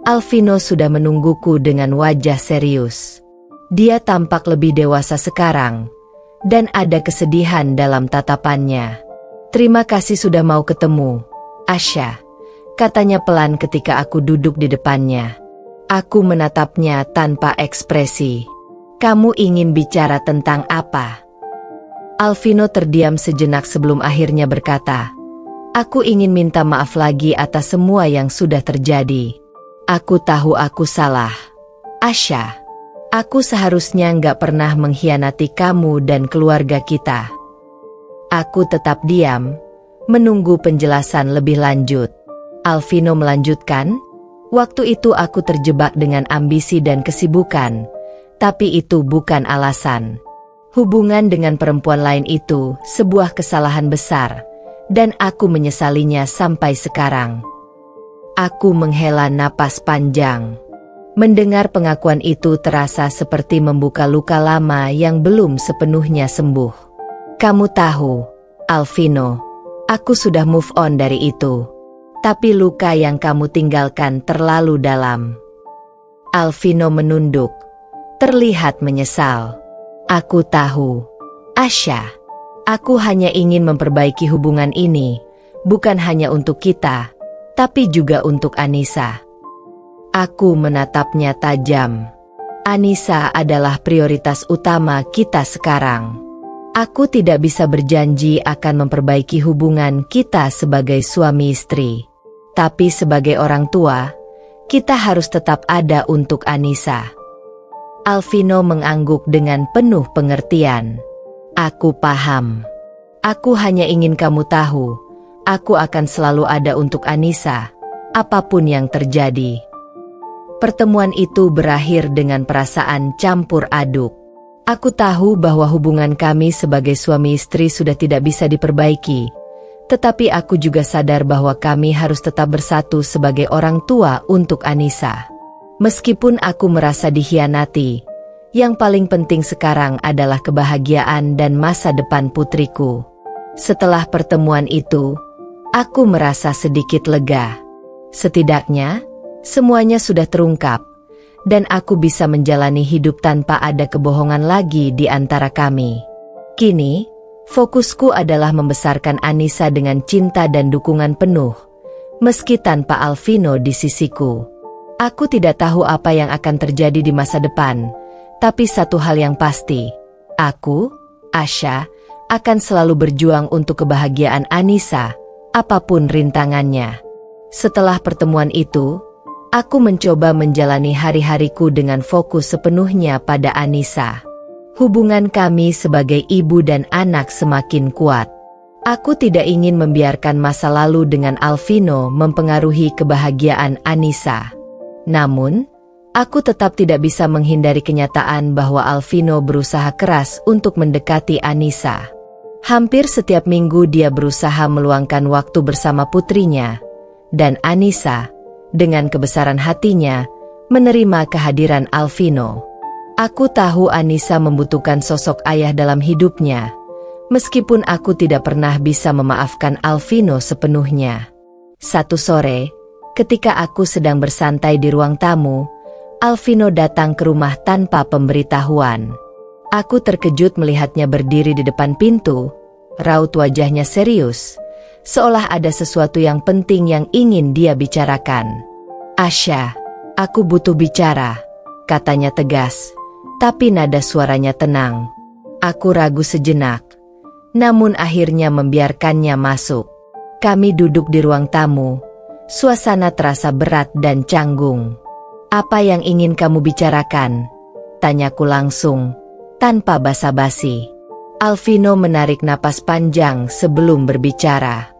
Alvino sudah menungguku dengan wajah serius. Dia tampak lebih dewasa sekarang, dan ada kesedihan dalam tatapannya. "Terima kasih sudah mau ketemu, Asha," katanya pelan ketika aku duduk di depannya. Aku menatapnya tanpa ekspresi. "Kamu ingin bicara tentang apa?" Alvino terdiam sejenak sebelum akhirnya berkata, "Aku ingin minta maaf lagi atas semua yang sudah terjadi. Aku tahu aku salah, Asha. Aku seharusnya nggak pernah mengkhianati kamu dan keluarga kita." Aku tetap diam, menunggu penjelasan lebih lanjut. Alvino melanjutkan, "Waktu itu aku terjebak dengan ambisi dan kesibukan, tapi itu bukan alasan. Hubungan dengan perempuan lain itu sebuah kesalahan besar, dan aku menyesalinya sampai sekarang." Aku menghela napas panjang. Mendengar pengakuan itu terasa seperti membuka luka lama yang belum sepenuhnya sembuh. "Kamu tahu, Alvino, aku sudah move on dari itu. Tapi luka yang kamu tinggalkan terlalu dalam." Alvino menunduk, terlihat menyesal. "Aku tahu, Asha. Aku hanya ingin memperbaiki hubungan ini, bukan hanya untuk kita, tapi juga untuk Anissa." Aku menatapnya tajam. Anissa adalah prioritas utama kita sekarang. Aku tidak bisa berjanji akan memperbaiki hubungan kita sebagai suami istri. Tapi sebagai orang tua, kita harus tetap ada untuk Anissa. Alvino mengangguk dengan penuh pengertian. "Aku paham. Aku hanya ingin kamu tahu, aku akan selalu ada untuk Anissa, apapun yang terjadi." Pertemuan itu berakhir dengan perasaan campur aduk. Aku tahu bahwa hubungan kami sebagai suami istri sudah tidak bisa diperbaiki, tetapi aku juga sadar bahwa kami harus tetap bersatu sebagai orang tua untuk Anissa. Meskipun aku merasa dikhianati, yang paling penting sekarang adalah kebahagiaan dan masa depan putriku. Setelah pertemuan itu, aku merasa sedikit lega. Setidaknya, semuanya sudah terungkap, dan aku bisa menjalani hidup tanpa ada kebohongan lagi di antara kami. Kini, fokusku adalah membesarkan Anissa dengan cinta dan dukungan penuh, meski tanpa Alvino di sisiku. Aku tidak tahu apa yang akan terjadi di masa depan, tapi satu hal yang pasti, aku, Asha, akan selalu berjuang untuk kebahagiaan Anissa, apapun rintangannya. Setelah pertemuan itu, aku mencoba menjalani hari-hariku dengan fokus sepenuhnya pada Anissa. Hubungan kami sebagai ibu dan anak semakin kuat. Aku tidak ingin membiarkan masa lalu dengan Alvino mempengaruhi kebahagiaan Anissa. Namun, aku tetap tidak bisa menghindari kenyataan bahwa Alvino berusaha keras untuk mendekati Anissa. Hampir setiap minggu dia berusaha meluangkan waktu bersama putrinya, dan Anissa, dengan kebesaran hatinya, menerima kehadiran Alvino. Aku tahu Anissa membutuhkan sosok ayah dalam hidupnya, meskipun aku tidak pernah bisa memaafkan Alvino sepenuhnya. Satu sore, ketika aku sedang bersantai di ruang tamu, Alvino datang ke rumah tanpa pemberitahuan. Aku terkejut melihatnya berdiri di depan pintu, raut wajahnya serius, seolah ada sesuatu yang penting yang ingin dia bicarakan. "Asha, aku butuh bicara," katanya tegas, tapi nada suaranya tenang. Aku ragu sejenak, namun akhirnya membiarkannya masuk. Kami duduk di ruang tamu, suasana terasa berat dan canggung. "Apa yang ingin kamu bicarakan?" tanyaku langsung, tanpa basa-basi. Alvino menarik napas panjang sebelum berbicara.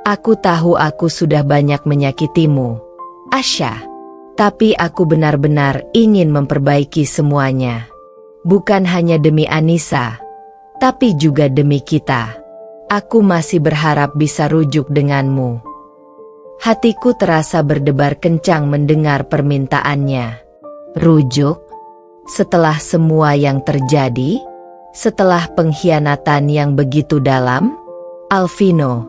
"Aku tahu aku sudah banyak menyakitimu, Asha. Tapi aku benar-benar ingin memperbaiki semuanya. Bukan hanya demi Anissa, tapi juga demi kita. Aku masih berharap bisa rujuk denganmu. Hatiku terasa berdebar kencang mendengar permintaannya. Rujuk? Setelah semua yang terjadi? Setelah pengkhianatan yang begitu dalam? Alvino,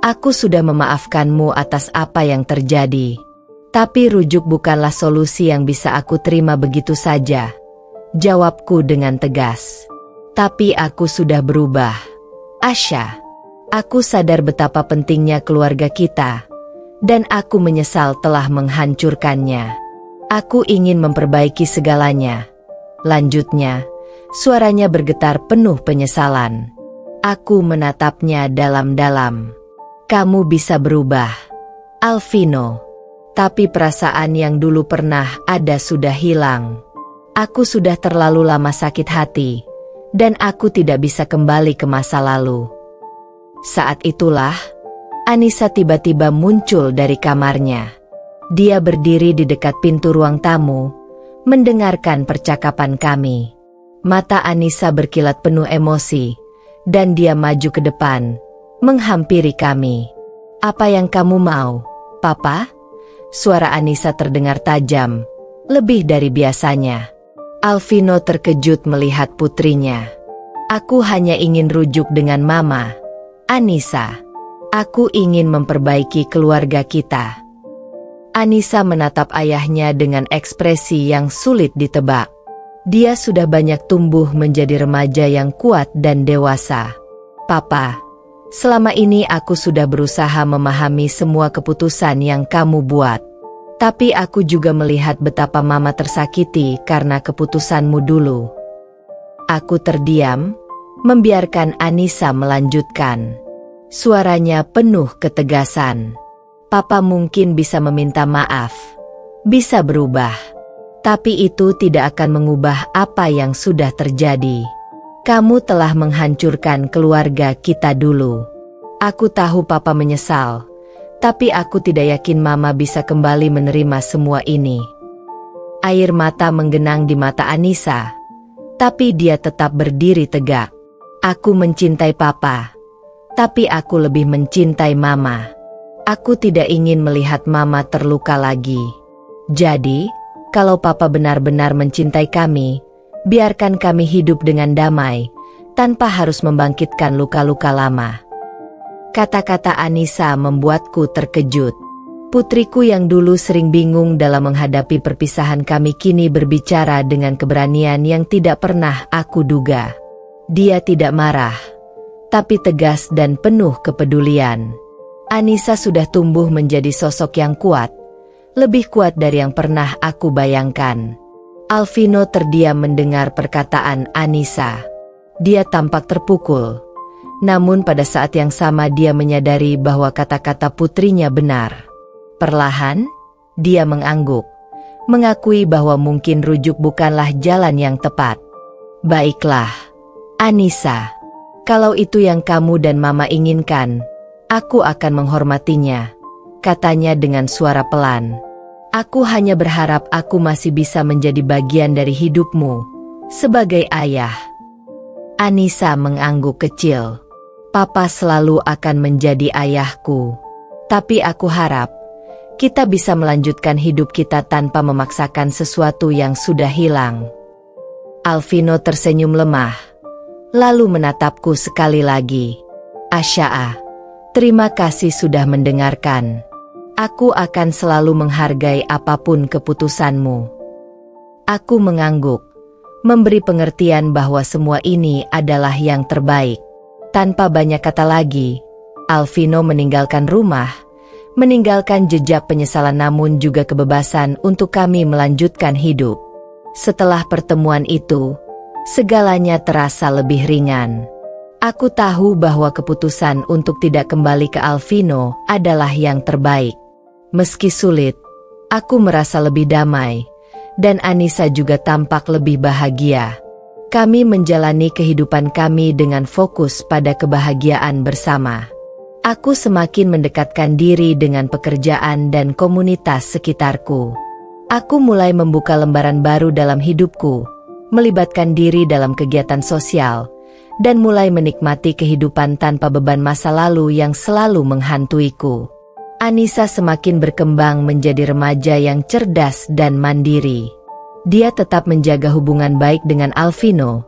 aku sudah memaafkanmu atas apa yang terjadi. Tapi rujuk bukanlah solusi yang bisa aku terima begitu saja. Jawabku dengan tegas. Tapi aku sudah berubah. Asha, aku sadar betapa pentingnya keluarga kita. Dan aku menyesal telah menghancurkannya. Aku ingin memperbaiki segalanya. Lanjutnya, suaranya bergetar penuh penyesalan. Aku menatapnya dalam-dalam. Kamu bisa berubah, Alvino. Tapi perasaan yang dulu pernah ada sudah hilang. Aku sudah terlalu lama sakit hati, dan aku tidak bisa kembali ke masa lalu. Saat itulah, Anissa tiba-tiba muncul dari kamarnya. Dia berdiri di dekat pintu ruang tamu, mendengarkan percakapan kami. Mata Anissa berkilat penuh emosi, dan dia maju ke depan, menghampiri kami. Apa yang kamu mau, Papa? Suara Anissa terdengar tajam, lebih dari biasanya. Alvino terkejut melihat putrinya. Aku hanya ingin rujuk dengan Mama. Anissa, aku ingin memperbaiki keluarga kita. Anissa menatap ayahnya dengan ekspresi yang sulit ditebak. Dia sudah banyak tumbuh menjadi remaja yang kuat dan dewasa. Papa, selama ini aku sudah berusaha memahami semua keputusan yang kamu buat. Tapi aku juga melihat betapa Mama tersakiti karena keputusanmu dulu. Aku terdiam, membiarkan Anissa melanjutkan. Suaranya penuh ketegasan. Papa mungkin bisa meminta maaf, bisa berubah. Tapi itu tidak akan mengubah apa yang sudah terjadi. Kamu telah menghancurkan keluarga kita dulu. Aku tahu Papa menyesal. Tapi aku tidak yakin Mama bisa kembali menerima semua ini. Air mata menggenang di mata Anissa. Tapi dia tetap berdiri tegak. Aku mencintai Papa. Tapi aku lebih mencintai Mama. Aku tidak ingin melihat Mama terluka lagi. Jadi, kalau Papa benar-benar mencintai kami, biarkan kami hidup dengan damai, tanpa harus membangkitkan luka-luka lama. Kata-kata Anissa membuatku terkejut. Putriku yang dulu sering bingung dalam menghadapi perpisahan kami kini berbicara dengan keberanian yang tidak pernah aku duga. Dia tidak marah, tapi tegas dan penuh kepedulian. Anissa sudah tumbuh menjadi sosok yang kuat, lebih kuat dari yang pernah aku bayangkan. Alvino terdiam mendengar perkataan Anissa. Dia tampak terpukul. Namun pada saat yang sama dia menyadari bahwa kata-kata putrinya benar. Perlahan, dia mengangguk, mengakui bahwa mungkin rujuk bukanlah jalan yang tepat. Baiklah, Anissa, kalau itu yang kamu dan Mama inginkan, aku akan menghormatinya, katanya dengan suara pelan. Aku hanya berharap aku masih bisa menjadi bagian dari hidupmu, sebagai ayah. Anissa mengangguk kecil. Papa selalu akan menjadi ayahku. Tapi aku harap kita bisa melanjutkan hidup kita tanpa memaksakan sesuatu yang sudah hilang. Alvino tersenyum lemah, lalu menatapku sekali lagi. Asha, terima kasih sudah mendengarkan. Aku akan selalu menghargai apapun keputusanmu. Aku mengangguk, memberi pengertian bahwa semua ini adalah yang terbaik. Tanpa banyak kata lagi, Alvino meninggalkan rumah, meninggalkan jejak penyesalan namun juga kebebasan untuk kami melanjutkan hidup. Setelah pertemuan itu, segalanya terasa lebih ringan. Aku tahu bahwa keputusan untuk tidak kembali ke Alvino adalah yang terbaik. Meski sulit, aku merasa lebih damai, dan Anissa juga tampak lebih bahagia. Kami menjalani kehidupan kami dengan fokus pada kebahagiaan bersama. Aku semakin mendekatkan diri dengan pekerjaan dan komunitas sekitarku. Aku mulai membuka lembaran baru dalam hidupku, melibatkan diri dalam kegiatan sosial, dan mulai menikmati kehidupan tanpa beban masa lalu yang selalu menghantuiku. Anissa semakin berkembang menjadi remaja yang cerdas dan mandiri. Dia tetap menjaga hubungan baik dengan Alvino,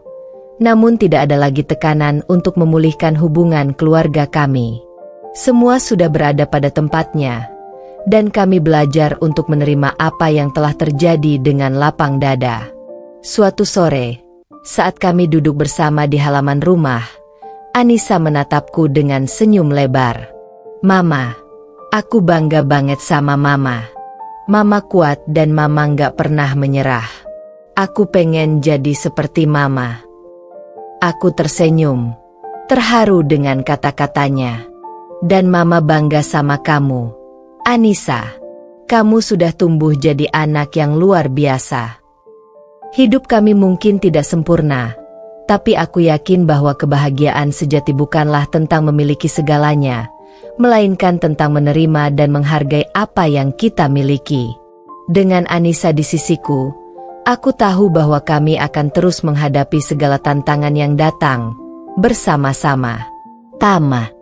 namun tidak ada lagi tekanan untuk memulihkan hubungan keluarga kami. Semua sudah berada pada tempatnya, dan kami belajar untuk menerima apa yang telah terjadi dengan lapang dada. Suatu sore, saat kami duduk bersama di halaman rumah, Anissa menatapku dengan senyum lebar. "Mama, aku bangga banget sama Mama. Mama kuat dan Mama nggak pernah menyerah. Aku pengen jadi seperti Mama." Aku tersenyum, terharu dengan kata-katanya. "Dan Mama bangga sama kamu, Anissa. Kamu sudah tumbuh jadi anak yang luar biasa." Hidup kami mungkin tidak sempurna, tapi aku yakin bahwa kebahagiaan sejati bukanlah tentang memiliki segalanya, melainkan tentang menerima dan menghargai apa yang kita miliki. Dengan Anissa di sisiku, aku tahu bahwa kami akan terus menghadapi segala tantangan yang datang bersama-sama. Tama.